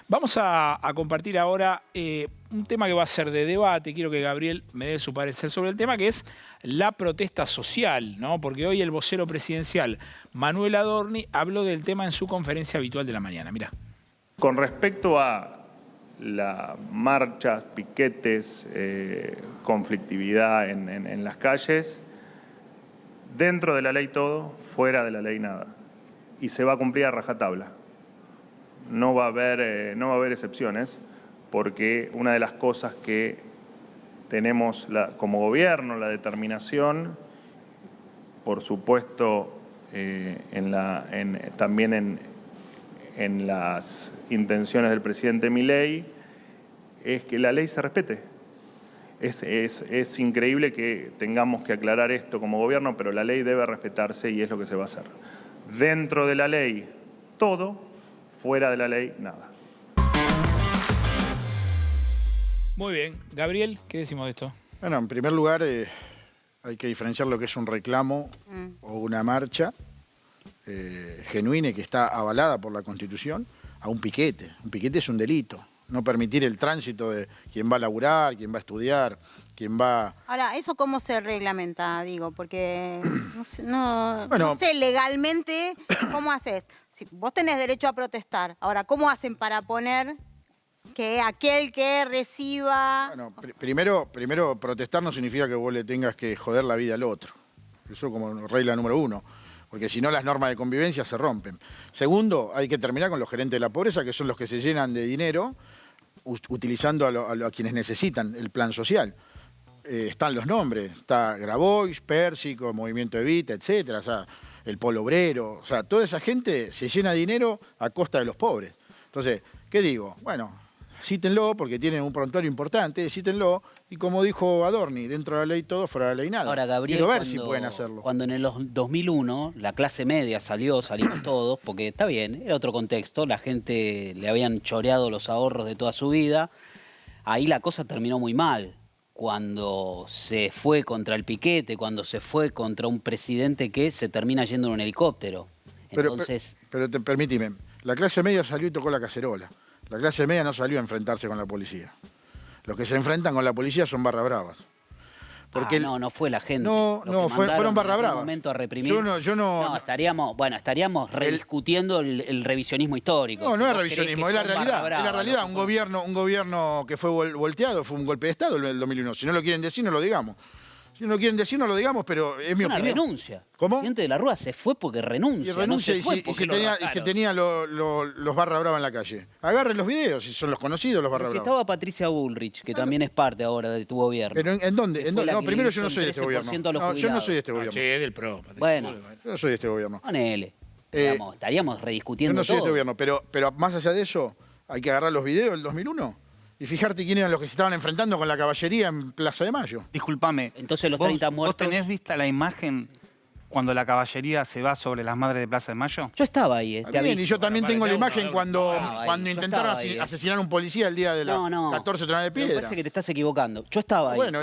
Vamos a compartir ahora un tema que va a ser de debate. Quiero que Gabriel me dé su parecer sobre el tema, que es la protesta social, ¿no? Porque hoy el vocero presidencial, Manuel Adorni, habló del tema en su conferencia habitual de la mañana. Mirá. Con respecto a las marchas, piquetes, conflictividad en las calles, dentro de la ley todo, fuera de la ley nada. Y se va a cumplir a rajatabla. No va a haber excepciones, porque una de las cosas que tenemos como gobierno, la determinación, por supuesto, también en las intenciones del presidente Milei, es que la ley se respete. Es increíble que tengamos que aclarar esto como gobierno, pero la ley debe respetarse y es lo que se va a hacer. Dentro de la ley, todo; fuera de la ley, nada. Muy bien. Gabriel, ¿qué decimos de esto? Bueno, en primer lugar, hay que diferenciar lo que es un reclamo o una marcha genuina y que está avalada por la Constitución a un piquete. Un piquete es un delito. No permitir el tránsito de quien va a laburar, quien va a estudiar, quien va... Ahora, ¿eso cómo se reglamenta? Digo, porque no Bueno, sé legalmente cómo haces. Si vos tenés derecho a protestar, ahora, ¿cómo hacen para poner que aquel que reciba... Bueno, primero, protestar no significa que vos le tengas que joder la vida al otro. Eso como regla número 1. Porque si no, las normas de convivencia se rompen. Segundo, hay que terminar con los gerentes de la pobreza, que son los que se llenan de dinero utilizando a quienes necesitan el plan social. Están los nombres, está Grabois, Pérsico, Movimiento Evita, etcétera, o sea, el Polo Obrero, o sea, toda esa gente se llena de dinero a costa de los pobres. Entonces, ¿qué digo? Bueno, cítenlo porque tienen un prontuario importante, cítenlo, y como dijo Adorni, dentro de la ley todo, fuera de la ley nada. Ahora, Gabriel, quiero ver si pueden hacerlo. Cuando en el 2001 la clase media salimos todos, porque está bien, era otro contexto, la gente le habían choreado los ahorros de toda su vida, ahí la cosa terminó muy mal. Cuando se fue contra el piquete, cuando se fue contra un presidente que se termina yendo en un helicóptero. Entonces... Pero permíteme, la clase media salió y tocó la cacerola. La clase media no salió a enfrentarse con la policía. Los que se enfrentan con la policía son barra bravas. Porque no fue la gente. Fueron barra bravas. En un momento a reprimir. Estaríamos rediscutiendo el revisionismo histórico. No es revisionismo, es la realidad. Es la realidad. Un gobierno que fue volteado, fue un golpe de Estado el 2001. Si no lo quieren decir, no lo digamos. Si no quieren decir, no lo digamos, pero es mi opinión. Una renuncia. ¿Cómo? El presidente de la Rúa se fue porque renuncia. Y renuncia y se tenía los barra brava en la calle. Agarren los videos, si son los conocidos los barra brava. Estaba Patricia Bullrich, que también es parte ahora de tu gobierno. ¿Pero en dónde? No, primero yo no soy de este gobierno. No, yo no soy de este gobierno. Sí, es del PRO. Bueno. Yo no soy de este gobierno. Ponele. Estaríamos rediscutiendo todo. Yo no soy de este gobierno, pero más allá de eso, hay que agarrar los videos del 2001 y fijarte quién eran los que se estaban enfrentando con la caballería en Plaza de Mayo. Disculpame. Entonces los 30 muertos... ¿Vos tenés vista la imagen cuando la caballería se va sobre las madres de Plaza de Mayo? Yo estaba ahí. Bien, y yo también tengo la imagen cuando intentaron asesinar a un policía el día de la 14 toneladas de piedra. Me parece que te estás equivocando. Yo estaba ahí. Bueno,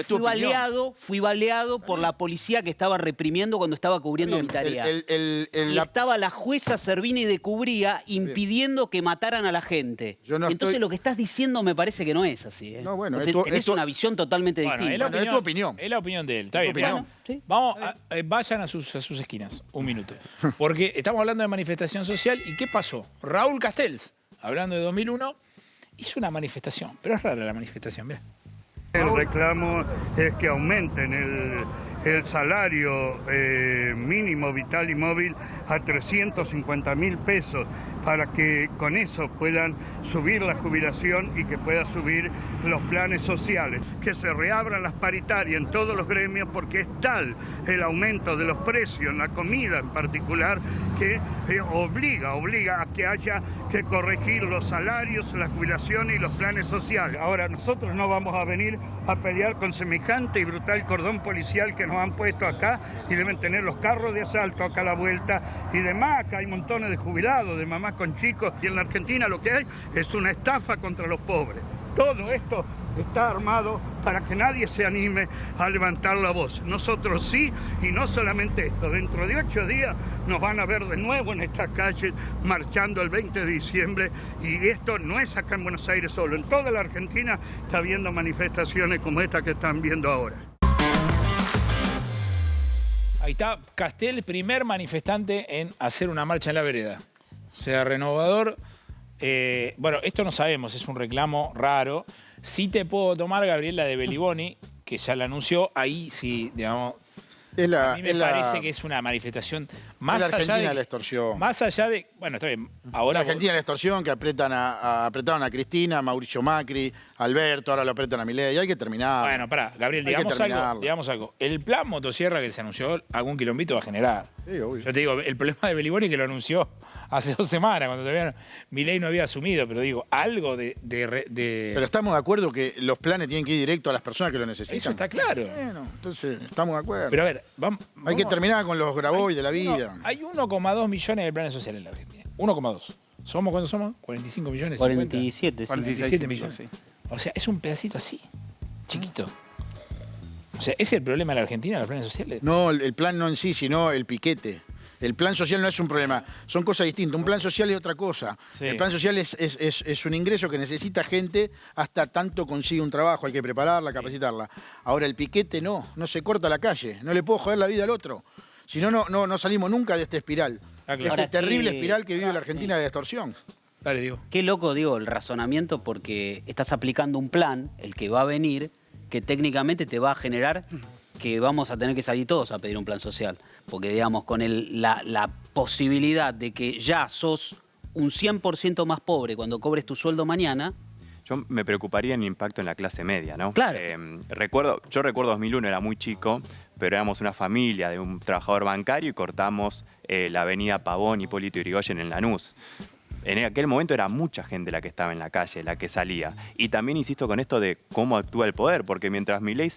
fui baleado por la policía que estaba reprimiendo cuando estaba cubriendo mi tarea. Y estaba la jueza Servini de Cubría impidiendo que mataran a la gente. Entonces lo que estás diciendo me parece que no es así. No, bueno, tenés una visión totalmente distinta. Es tu opinión. Es la opinión de él. Está bien. ¿Sí? Vamos, vayan a sus esquinas, un minuto. Porque estamos hablando de manifestación social. ¿Y qué pasó? Raúl Castells, hablando de 2001, hizo una manifestación. Pero es rara la manifestación, mirá. El reclamo es que aumenten el salario mínimo vital y móvil a 350.000 pesos para que con eso puedan subir la jubilación y que pueda subir los planes sociales. Que se reabran las paritarias en todos los gremios porque es tal el aumento de los precios en la comida en particular que obliga a que haya que corregir los salarios, la jubilación y los planes sociales. Ahora, nosotros no vamos a venir a pelear con semejante y brutal cordón policial que nos han puesto acá y deben tener los carros de asalto acá a la vuelta y demás. Acá hay montones de jubilados, de mamás con chicos y en la Argentina lo que hay es una estafa contra los pobres. Todo esto está armado para que nadie se anime a levantar la voz. Nosotros sí, y no solamente esto. Dentro de 8 días nos van a ver de nuevo en estas calles marchando el 20 de diciembre. Y esto no es acá en Buenos Aires solo. En toda la Argentina está habiendo manifestaciones como esta que están viendo ahora. Ahí está Castel, primer manifestante en hacer una marcha en la vereda. O sea, renovador. Bueno, esto no sabemos, es un reclamo raro. Sí te puedo tomar, Gabriela, de Beliboni, que ya la anunció. Ahí sí, digamos, a mí me parece que es una manifestación más allá Argentina de la extorsión. Más allá de... Bueno, está bien. Ahora la Argentina la extorsión, que apretaron a Cristina, a Mauricio Macri, a Alberto, ahora lo apretan a Milei. Hay que terminar. Bueno, pará, Gabriel, digamos algo. El plan motosierra que se anunció, algún quilombito va a generar. Sí, obvio. Yo te digo, el problema de Beliboni que lo anunció hace 2 semanas, cuando todavía Milei no había asumido, pero digo, algo de... Pero estamos de acuerdo que los planes tienen que ir directo a las personas que lo necesitan. Eso está claro. Bueno, entonces estamos de acuerdo. Pero a ver, hay que terminar con los Grabois de la vida. Hay 1,2 millones de planes sociales en la Argentina. 1,2. ¿Somos cuántos somos? 45 millones. 47, 47 millones. Sí. O sea, es un pedacito así, chiquito. O sea, ¿ese es el problema de la Argentina, los planes sociales? No, el plan no en sí, sino el piquete. El plan social no es un problema, son cosas distintas. Un plan social es otra cosa. Sí. El plan social es un ingreso que necesita gente hasta tanto consigue un trabajo, hay que prepararla, capacitarla. Ahora el piquete no se corta la calle, no le puedo joder la vida al otro. Si no, no salimos nunca de esta espiral. Esta terrible espiral que vive la Argentina de extorsión. Dale, Diego. Qué loco, digo, el razonamiento, porque estás aplicando un plan, el que va a venir, que técnicamente te va a generar que vamos a tener que salir todos a pedir un plan social. Porque, digamos, con la posibilidad de que ya sos un 100% más pobre cuando cobres tu sueldo mañana... Yo me preocuparía en el impacto en la clase media, ¿no? Claro. Yo recuerdo 2001, era muy chico, pero éramos una familia de un trabajador bancario y cortamos la avenida Pavón, Hipólito Yrigoyen en Lanús. En aquel momento era mucha gente la que estaba en la calle, la que salía. Y también insisto con esto de cómo actúa el poder, porque mientras Milei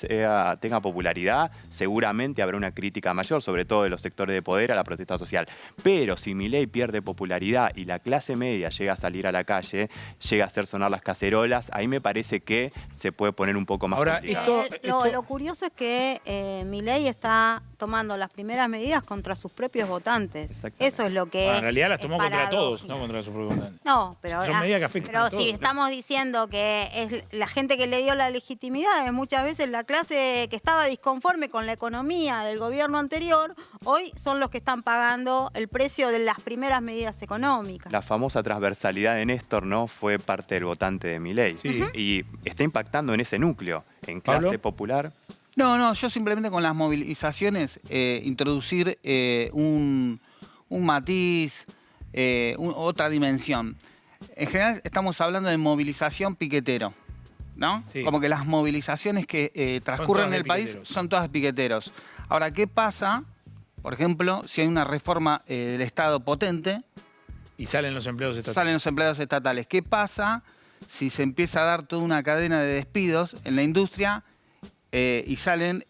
tenga popularidad, seguramente habrá una crítica mayor, sobre todo de los sectores de poder, a la protesta social. Pero si Milei pierde popularidad y la clase media llega a salir a la calle, llega a hacer sonar las cacerolas, ahí me parece que se puede poner un poco más complicado. Lo curioso es que Milei está tomando las primeras medidas contra sus propios votantes. Eso es lo que... Bueno, en realidad las tomó contra todos, no contra sus propios votantes. No, pero, son medidas que afectan a todos. Si estamos diciendo que es la gente que le dio la legitimidad, es muchas veces la clase que estaba disconforme con la economía del gobierno anterior, hoy son los que están pagando el precio de las primeras medidas económicas. La famosa transversalidad de Néstor, ¿no?, fue parte del votante de Milei. Sí. Y está impactando en ese núcleo, en clase popular. No, yo simplemente con las movilizaciones introducir un matiz, otra dimensión. En general estamos hablando de movilización piquetero, ¿no? Sí. Como que las movilizaciones que transcurren en el país son todas piqueteros. Ahora, ¿qué pasa, por ejemplo, si hay una reforma del Estado potente? Y salen los empleados estatales. Salen los empleados estatales. ¿Qué pasa si se empieza a dar toda una cadena de despidos en la industria y salen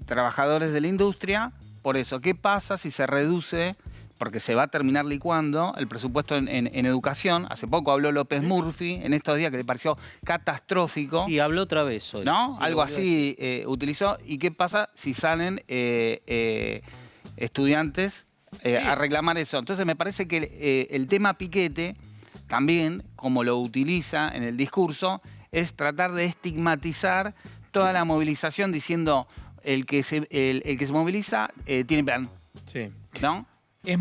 trabajadores de la industria? Por eso, ¿qué pasa si se reduce, porque se va a terminar licuando, el presupuesto en educación? Hace poco habló López Murphy, en estos días, que le pareció catastrófico. Sí, habló otra vez hoy. ¿No? Sí, algo así utilizó. ¿Y qué pasa si salen estudiantes a reclamar eso? Entonces me parece que el tema piquete, también, como lo utiliza en el discurso, es tratar de estigmatizar toda la movilización diciendo el que se moviliza tiene plan. Sí. ¿No? Es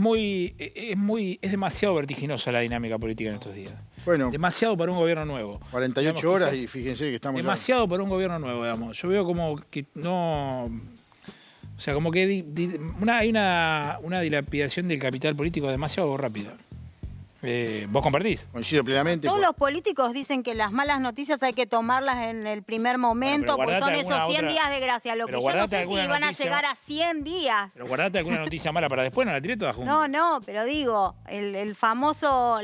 demasiado vertiginosa la dinámica política en estos días. Bueno, demasiado para un gobierno nuevo. 48 digamos, horas y fíjense que estamos demasiado para un gobierno nuevo, digamos. Yo veo como que no... O sea, como que hay una dilapidación del capital político demasiado rápida. ¿Vos compartís? Coincido plenamente. Todos los políticos dicen que las malas noticias hay que tomarlas en el primer momento, porque son esos 100 días de gracia. Lo que yo no sé si van a llegar a 100 días. Pero guardate alguna noticia mala para después, no la tiré toda junta. No, pero digo, el famoso,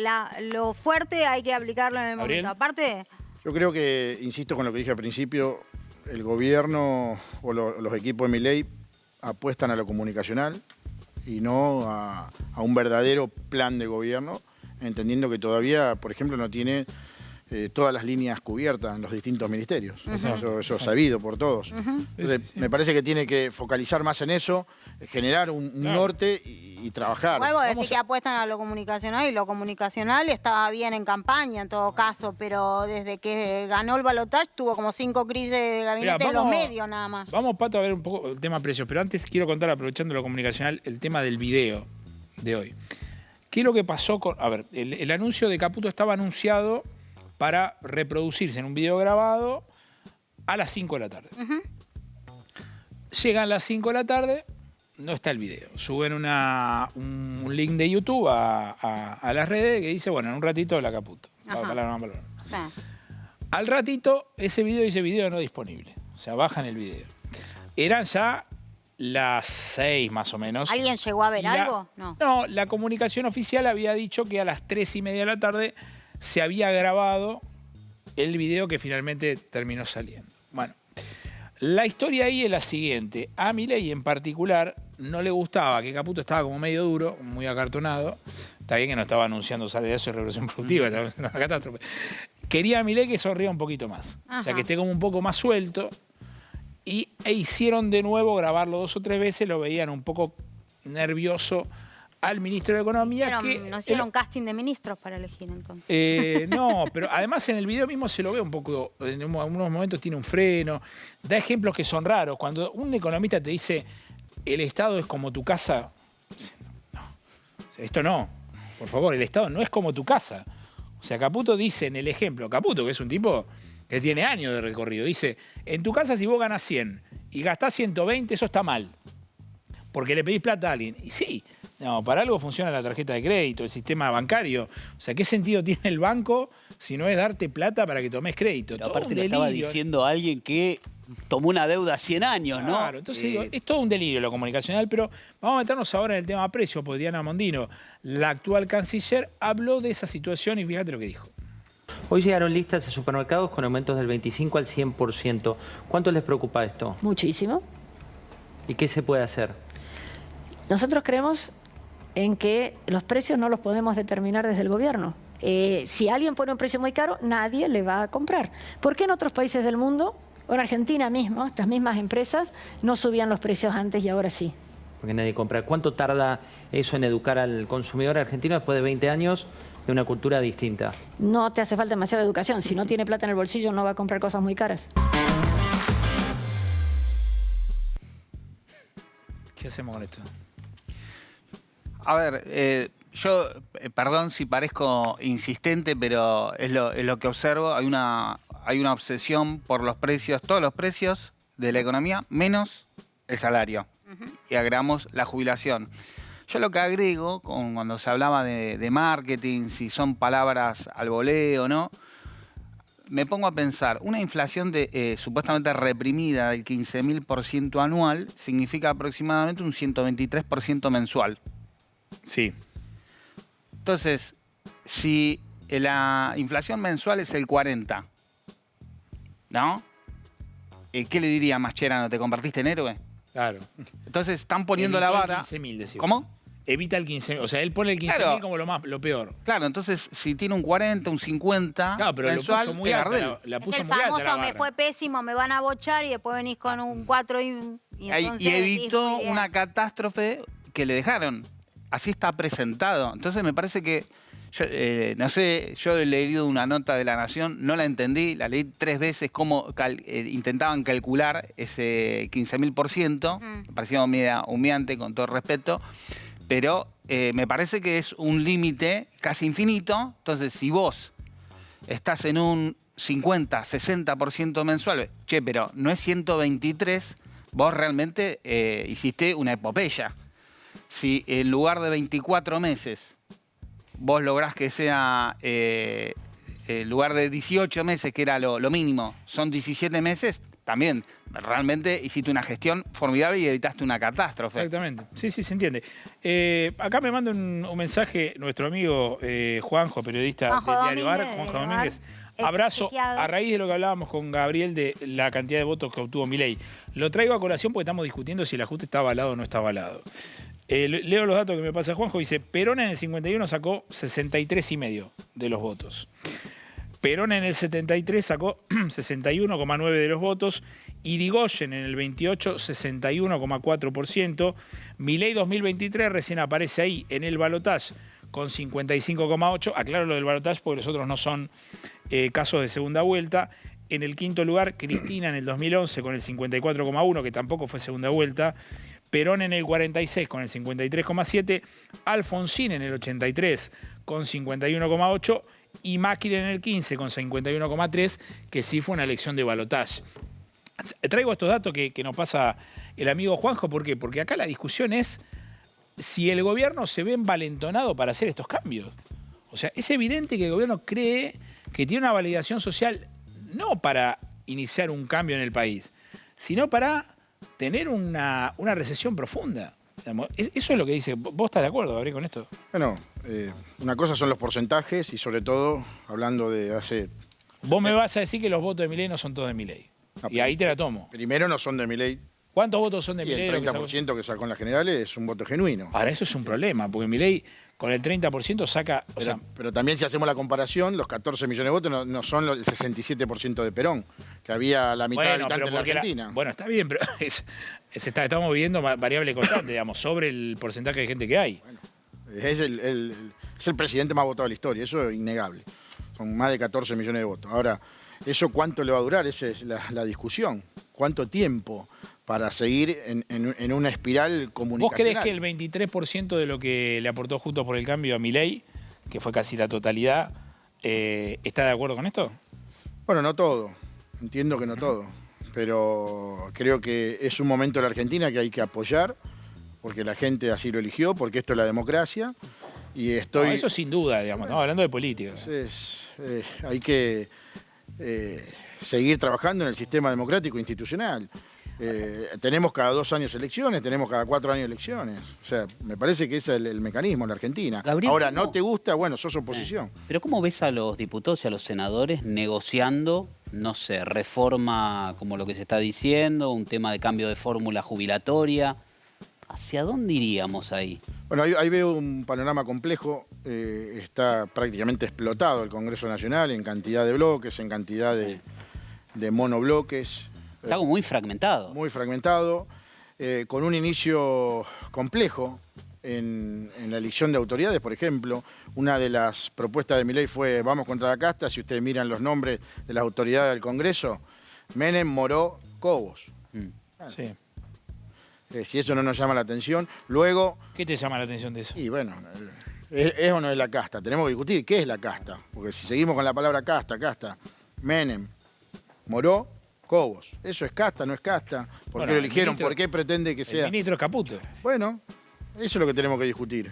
lo fuerte hay que aplicarlo en el momento. Aparte... Yo creo que, insisto con lo que dije al principio, el gobierno o los equipos de Milei apuestan a lo comunicacional y no a un verdadero plan de gobierno, entendiendo que todavía, por ejemplo, no tiene todas las líneas cubiertas en los distintos ministerios. Eso es sabido por todos. Entonces, me parece que tiene que focalizar más en eso, generar un norte y trabajar. Luego decir que apuestan a lo comunicacional, y lo comunicacional estaba bien en campaña en todo caso, pero desde que ganó el balotaje tuvo como 5 crisis de gabinete en los medios nada más. Vamos, Pato, a ver un poco el tema precios, pero antes quiero contar, aprovechando lo comunicacional, el tema del video de hoy. ¿Qué es lo que pasó con...? A ver, el anuncio de Caputo estaba anunciado para reproducirse en un video grabado a las 5 de la tarde. Llegan las 5 de la tarde, no está el video. Suben un link de YouTube a las redes que dice, bueno, en un ratito habla Caputo. Al ratito, ese video dice video no disponible. O sea, bajan el video. Eran ya las 6 más o menos. ¿Alguien llegó a ver algo? No. No, la comunicación oficial había dicho que a las 3:30 de la tarde se había grabado el video que finalmente terminó saliendo. Bueno, la historia ahí es la siguiente. A Milei en particular no le gustaba, que Caputo estaba como medio duro, muy acartonado. Está bien que no estaba anunciando salarios y revolución productiva, estaba haciendo una catástrofe. Quería a Milei que sonría un poquito más. O sea, que esté como un poco más suelto. E hicieron de nuevo grabarlo 2 o 3 veces, lo veían un poco nervioso al ministro de Economía. No hicieron casting de ministros para elegir entonces. No, pero además en el video mismo se lo ve un poco, en algunos momentos tiene un freno, da ejemplos que son raros. Cuando un economista te dice, el Estado es como tu casa, no, esto no, por favor, el Estado no es como tu casa. O sea, Caputo dice en el ejemplo, Caputo, que es un tipo que tiene años de recorrido, dice, en tu casa si vos ganás 100 y gastás 120, eso está mal, porque le pedís plata a alguien. Y sí, no, para algo funciona la tarjeta de crédito, el sistema bancario. O sea, ¿qué sentido tiene el banco si no es darte plata para que tomes crédito? Pero aparte le estaba diciendo a alguien que tomó una deuda 100 años, ¿no? Claro, entonces digo, es todo un delirio lo comunicacional, pero vamos a meternos ahora en el tema precio, porque Diana Mondino, la actual canciller, habló de esa situación y fíjate lo que dijo. Hoy llegaron listas de supermercados con aumentos del 25 al 100%. ¿Cuánto les preocupa esto? Muchísimo. ¿Y qué se puede hacer? Nosotros creemos en que los precios no los podemos determinar desde el gobierno. Si alguien pone un precio muy caro, nadie le va a comprar. ¿Por qué en otros países del mundo, o en Argentina mismo, estas mismas empresas no subían los precios antes y ahora sí? Porque nadie compra. ¿Cuánto tarda eso en educar al consumidor argentino después de 20 años de una cultura distinta? No te hace falta demasiada educación. Si no tiene plata en el bolsillo, no va a comprar cosas muy caras. ¿Qué hacemos con esto? A ver, yo, perdón si parezco insistente, pero es lo que observo. Hay una obsesión por los precios, todos los precios de la economía, menos el salario. Y agregamos la jubilación. Yo lo que agrego, cuando se hablaba de marketing, si son palabras al voleo o no, me pongo a pensar, una inflación supuestamente reprimida del 15.000% anual significa aproximadamente un 123% mensual. Sí. Entonces, si la inflación mensual es el 40%, ¿no? ¿Qué le diría a Mascherano? ¿Te convertiste en héroe? Claro. Entonces están poniendo la vara. 15.000, decimos. ¿Cómo? Evita el 15.000. O sea, él pone el 15.000 claro, como lo peor. Claro, entonces si tiene un 40, un 50 claro, pero mensual, lo puso muy alta, la puso es el muy alta famoso, la me fue pésimo, me van a bochar y después venís con un 4 y evitó una catástrofe que le dejaron. Así está presentado. Entonces me parece que, no sé, yo he leído una nota de La Nación, no la entendí, la leí 3 veces cómo intentaban calcular ese 15.000%, me parecía media humillante con todo el respeto, pero me parece que es un límite casi infinito. Entonces si vos estás en un 50, 60% mensual, pero no es 123, vos realmente hiciste una epopeya. Si en lugar de 24 meses vos lográs que sea, en lugar de 18 meses, que era lo mínimo, son 17 meses, también realmente hiciste una gestión formidable y evitaste una catástrofe. Exactamente. Sí, sí, se entiende. Acá me manda un mensaje nuestro amigo Juanjo, periodista del Diario AR, Juanjo Domínguez. Abrazo, a raíz de lo que hablábamos con Gabriel de la cantidad de votos que obtuvo Milei. Lo traigo a colación porque estamos discutiendo si el ajuste está avalado o no está avalado. Leo los datos que me pasa Juanjo. Dice, Perón en el 51 sacó 63,5 de los votos. Perón en el 73 sacó 61,9% de los votos. Irigoyen en el 28, 61,4%. Milei 2023 recién aparece ahí en el balotaje con 55,8%. Aclaro lo del balotaje porque los otros no son casos de segunda vuelta. En el quinto lugar, Cristina en el 2011 con el 54,1%, que tampoco fue segunda vuelta. Perón en el 46 con el 53,7%. Alfonsín en el 83 con 51,8%. Y Macri en el 15 con 51,3%, que sí fue una elección de balotaje. Traigo estos datos que nos pasa el amigo Juanjo. ¿Por qué? Porque acá la discusión es si el gobierno se ve envalentonado para hacer estos cambios. O sea, es evidente que el gobierno cree que tiene una validación social no para iniciar un cambio en el país, sino para tener una recesión profunda. Eso es lo que dice. ¿Vos estás de acuerdo, Gabriel, con esto? Bueno, una cosa son los porcentajes y sobre todo, hablando de hace... Vos me vas a decir que los votos de Milei no son todos de Milei. Y ahí te la tomo. Primero no son de Milei. ¿Cuántos votos son de Y Milei? el 30% que sacó en las generales es un voto genuino. Ahora, eso es un problema, porque Milei con el 30% saca... Pero también si hacemos la comparación, los 14 millones de votos no son el 67% de Perón, que había la mitad de habitantes en la Argentina. Bueno, está bien, pero estamos viviendo variable constante, digamos, sobre el porcentaje de gente que hay. Bueno, es el presidente más votado de la historia, eso es innegable. Son más de 14 millones de votos. Ahora, ¿eso cuánto le va a durar? Esa es la discusión. ¿Cuánto tiempo para seguir en una espiral comunicacional? ¿Vos crees que el 23% de lo que le aportó Juntos por el Cambio a Milei, que fue casi la totalidad, está de acuerdo con esto? Bueno, no todo. Entiendo que no todo. Pero creo que es un momento en la Argentina que hay que apoyar, porque la gente así lo eligió, porque esto es la democracia. Y estoy... No, eso sin duda, digamos, ¿no? Hablando de política. Hay que seguir trabajando en el sistema democrático e institucional. Tenemos cada 2 años elecciones, tenemos cada 4 años elecciones. O sea, me parece que ese es el mecanismo en la Argentina. Gabriel, ahora, ¿no te gusta? Bueno, sos oposición. Pero ¿cómo ves a los diputados y a los senadores negociando, no sé, reforma como lo que se está diciendo, un tema de cambio de fórmula jubilatoria? ¿Hacia dónde iríamos ahí? Bueno, ahí veo un panorama complejo. Está prácticamente explotado el Congreso Nacional en cantidad de bloques, en cantidad de monobloques. Está algo muy fragmentado. Muy fragmentado, con un inicio complejo en la elección de autoridades, por ejemplo. Una de las propuestas de Milei fue vamos contra la casta. Si ustedes miran los nombres de las autoridades del Congreso, Menem, Moró, Cobos. Sí. Si eso no nos llama la atención. Luego... ¿Qué te llama la atención de eso? Y bueno, ¿es o no es la casta? Tenemos que discutir qué es la casta. Porque si seguimos con la palabra casta, Menem, Moró, Cobos. ¿Eso es casta, no es casta? ¿Por qué lo eligieron? ¿Por qué pretende que sea? El ministro es Caputo. Bueno, eso es lo que tenemos que discutir.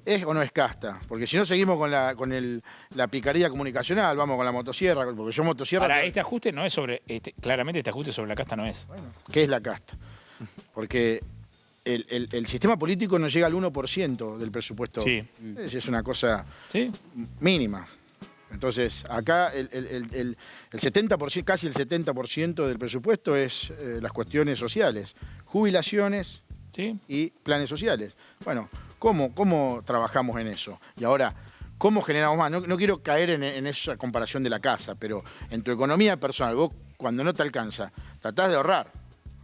¿Es o no es casta? Porque si no seguimos con la picaría comunicacional, vamos con la motosierra, porque yo motosierra... Ahora, este ajuste no es sobre... claramente este ajuste sobre la casta no es. Bueno, ¿qué es la casta? Porque el sistema político no llega al 1% del presupuesto. Sí. Es una cosa mínima. Entonces, acá el 70%, casi el 70% del presupuesto es las cuestiones sociales, jubilaciones y planes sociales. Bueno, ¿cómo trabajamos en eso? Y ahora, ¿cómo generamos más? No quiero caer en esa comparación de la casa, pero en tu economía personal, vos cuando no te alcanza, tratás de ahorrar,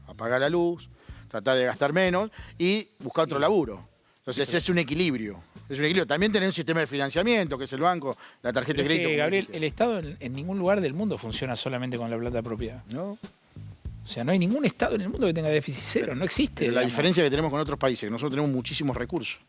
apagar la luz, tratás de gastar menos y buscar otro laburo. Entonces es un equilibrio. Es un equilibrio. También tener un sistema de financiamiento, que es el banco, la tarjeta de crédito. Gabriel, el Estado en ningún lugar del mundo funciona solamente con la plata propia. No. O sea, no hay ningún Estado en el mundo que tenga déficit cero. No existe. Pero la diferencia que tenemos con otros países, que nosotros tenemos muchísimos recursos.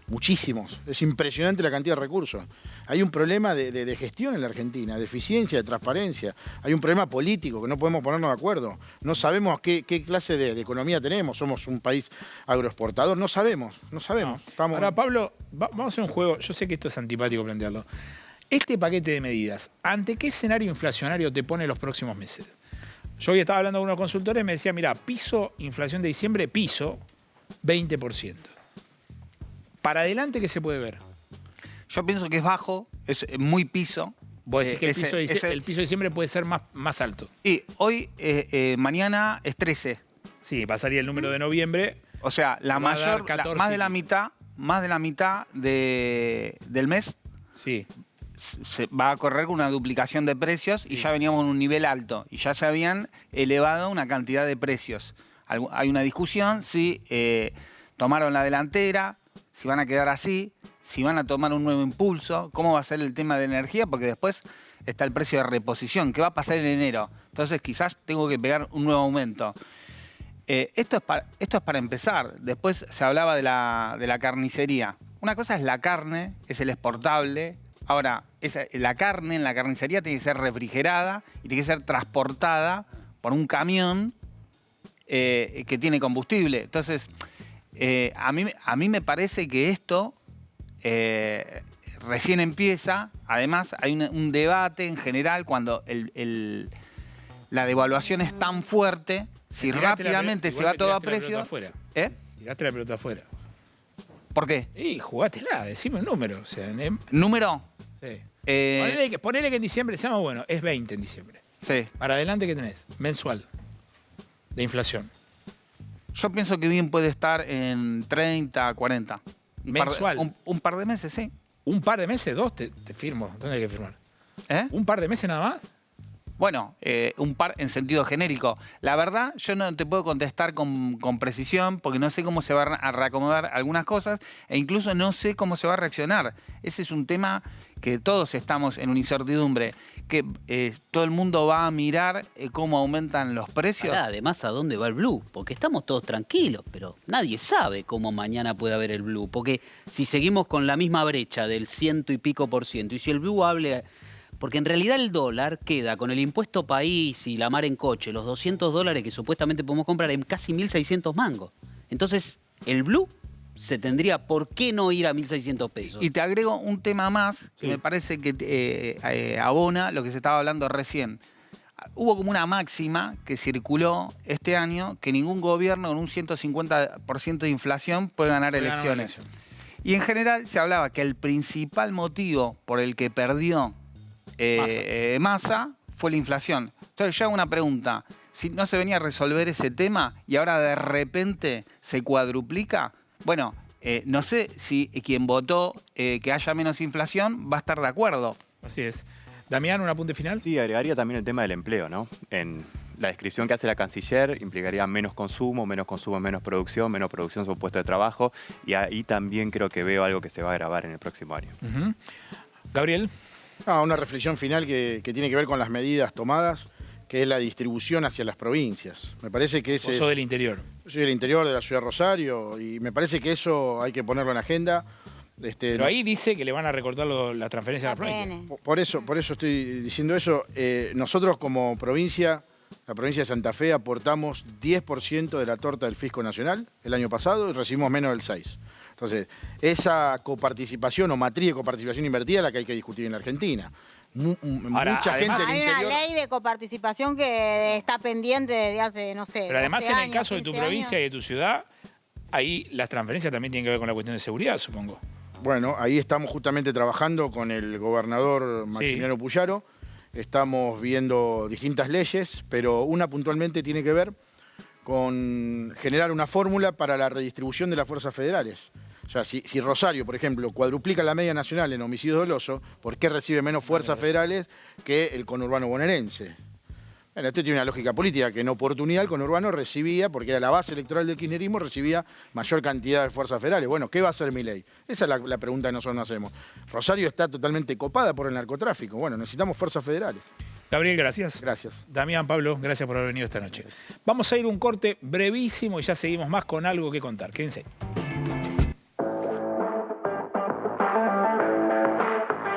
Muchísimos. Es impresionante la cantidad de recursos. Hay un problema de gestión en la Argentina, de eficiencia, de transparencia. Hay un problema político que no podemos ponernos de acuerdo. No sabemos qué clase de economía tenemos. Somos un país agroexportador. No sabemos. Ahora, Pablo, vamos a hacer un juego. Yo sé que esto es antipático plantearlo. Este paquete de medidas, ¿ante qué escenario inflacionario te pone los próximos meses? Yo hoy estaba hablando con unos consultores y me decía, mira, inflación de diciembre, 20%. ¿Para adelante qué se puede ver? Yo pienso que es bajo, es muy piso. Vos decís que el piso de diciembre puede ser más alto. Y hoy, mañana es 13. Sí, pasaría el número de noviembre. O sea, más de la mitad del mes se va a correr con una duplicación de precios y ya veníamos en un nivel alto y ya se habían elevado una cantidad de precios. Hay una discusión si tomaron la delantera, si van a quedar así, si van a tomar un nuevo impulso, cómo va a ser el tema de energía, porque después está el precio de reposición, que va a pasar en enero. Entonces quizás tengo que pegar un nuevo aumento. Esto es para empezar. Después se hablaba de la carnicería. Una cosa es la carne, es el exportable. Ahora, la carne en la carnicería tiene que ser refrigerada y tiene que ser transportada por un camión que tiene combustible. Entonces, a mí me parece que esto recién empieza. Además, hay un debate en general cuando la devaluación es tan fuerte, si rápidamente se va todo a precio... Tiraste la pelota afuera. ¿Por qué? Y jugátela, decime un número. O sea, ¿Número? Sí. Ponele que en diciembre, seamos bueno, es 20 en diciembre. Sí. Para adelante, ¿qué tenés? Mensual. De inflación. Yo pienso que bien puede estar en 30, 40. ¿Mensual? Un par de meses, sí. ¿Un par de meses? ¿Dos? Te firmo. ¿Dónde hay que firmar? ¿Un par de meses nada más? Bueno, un par en sentido genérico. La verdad, yo no te puedo contestar con precisión porque no sé cómo se van a reacomodar algunas cosas e incluso no sé cómo se va a reaccionar. Ese es un tema que todos estamos en una incertidumbre, que todo el mundo va a mirar cómo aumentan los precios. Además, ¿a dónde va el blue? Porque estamos todos tranquilos, pero nadie sabe cómo mañana puede haber el blue. Porque si seguimos con la misma brecha del 100 y pico %, y si el blue hable... Porque en realidad el dólar queda con el impuesto país y la mar en coche, los $200 que supuestamente podemos comprar en casi 1.600 mangos. Entonces, el blue se tendría por qué no ir a 1.600 pesos. Y te agrego un tema más que me parece que abona lo que se estaba hablando recién. Hubo como una máxima que circuló este año que ningún gobierno con un 150% de inflación puede ganar elecciones. Y en general se hablaba que el principal motivo por el que perdió Massa fue la inflación. Entonces yo hago una pregunta. Si no se venía a resolver ese tema y ahora de repente se cuadruplica, bueno, no sé si quien votó que haya menos inflación va a estar de acuerdo. Así es. Damián, ¿un apunte final? Sí, agregaría también el tema del empleo, ¿no? En la descripción que hace la canciller implicaría menos consumo, menos producción son puestos de trabajo, y ahí también creo que veo algo que se va a agravar en el próximo año. Gabriel. Una reflexión final que tiene que ver con las medidas tomadas, que es la distribución hacia las provincias. Me parece que ese... Vos sos del interior. Yo soy del interior, de la ciudad de Rosario, y me parece que eso hay que ponerlo en agenda. Pero ahí dice que le van a recortar la transferencia a la provincia. Por eso estoy diciendo eso. Nosotros como provincia, la provincia de Santa Fe, aportamos 10% de la torta del Fisco Nacional el año pasado y recibimos menos del 6%. Entonces, esa coparticipación o matriz de coparticipación invertida es la que hay que discutir en la Argentina. Mucha gente del interior... Hay una ley de coparticipación que está pendiente desde hace, no sé, Pero además, 12 en el años, caso de tu 15 provincia años. y de tu ciudad, ahí las transferencias también tienen que ver con la cuestión de seguridad, supongo. Bueno, ahí estamos justamente trabajando con el gobernador Maximiliano Puyaro. Estamos viendo distintas leyes, pero una puntualmente tiene que ver con generar una fórmula para la redistribución de las fuerzas federales. O sea, si Rosario, por ejemplo, cuadruplica la media nacional en homicidios dolosos, ¿por qué recibe menos fuerzas federales que el conurbano bonaerense? Bueno, esto tiene una lógica política, que en oportunidad el conurbano recibía, porque era la base electoral del kirchnerismo, recibía mayor cantidad de fuerzas federales. Bueno, ¿qué va a hacer Milei? Esa es la pregunta que nosotros nos hacemos. Rosario está totalmente copada por el narcotráfico. Bueno, necesitamos fuerzas federales. Gabriel, gracias. Gracias. Damián, Pablo, gracias por haber venido esta noche. Vamos a ir a un corte brevísimo y ya seguimos más con algo que contar. Quédense.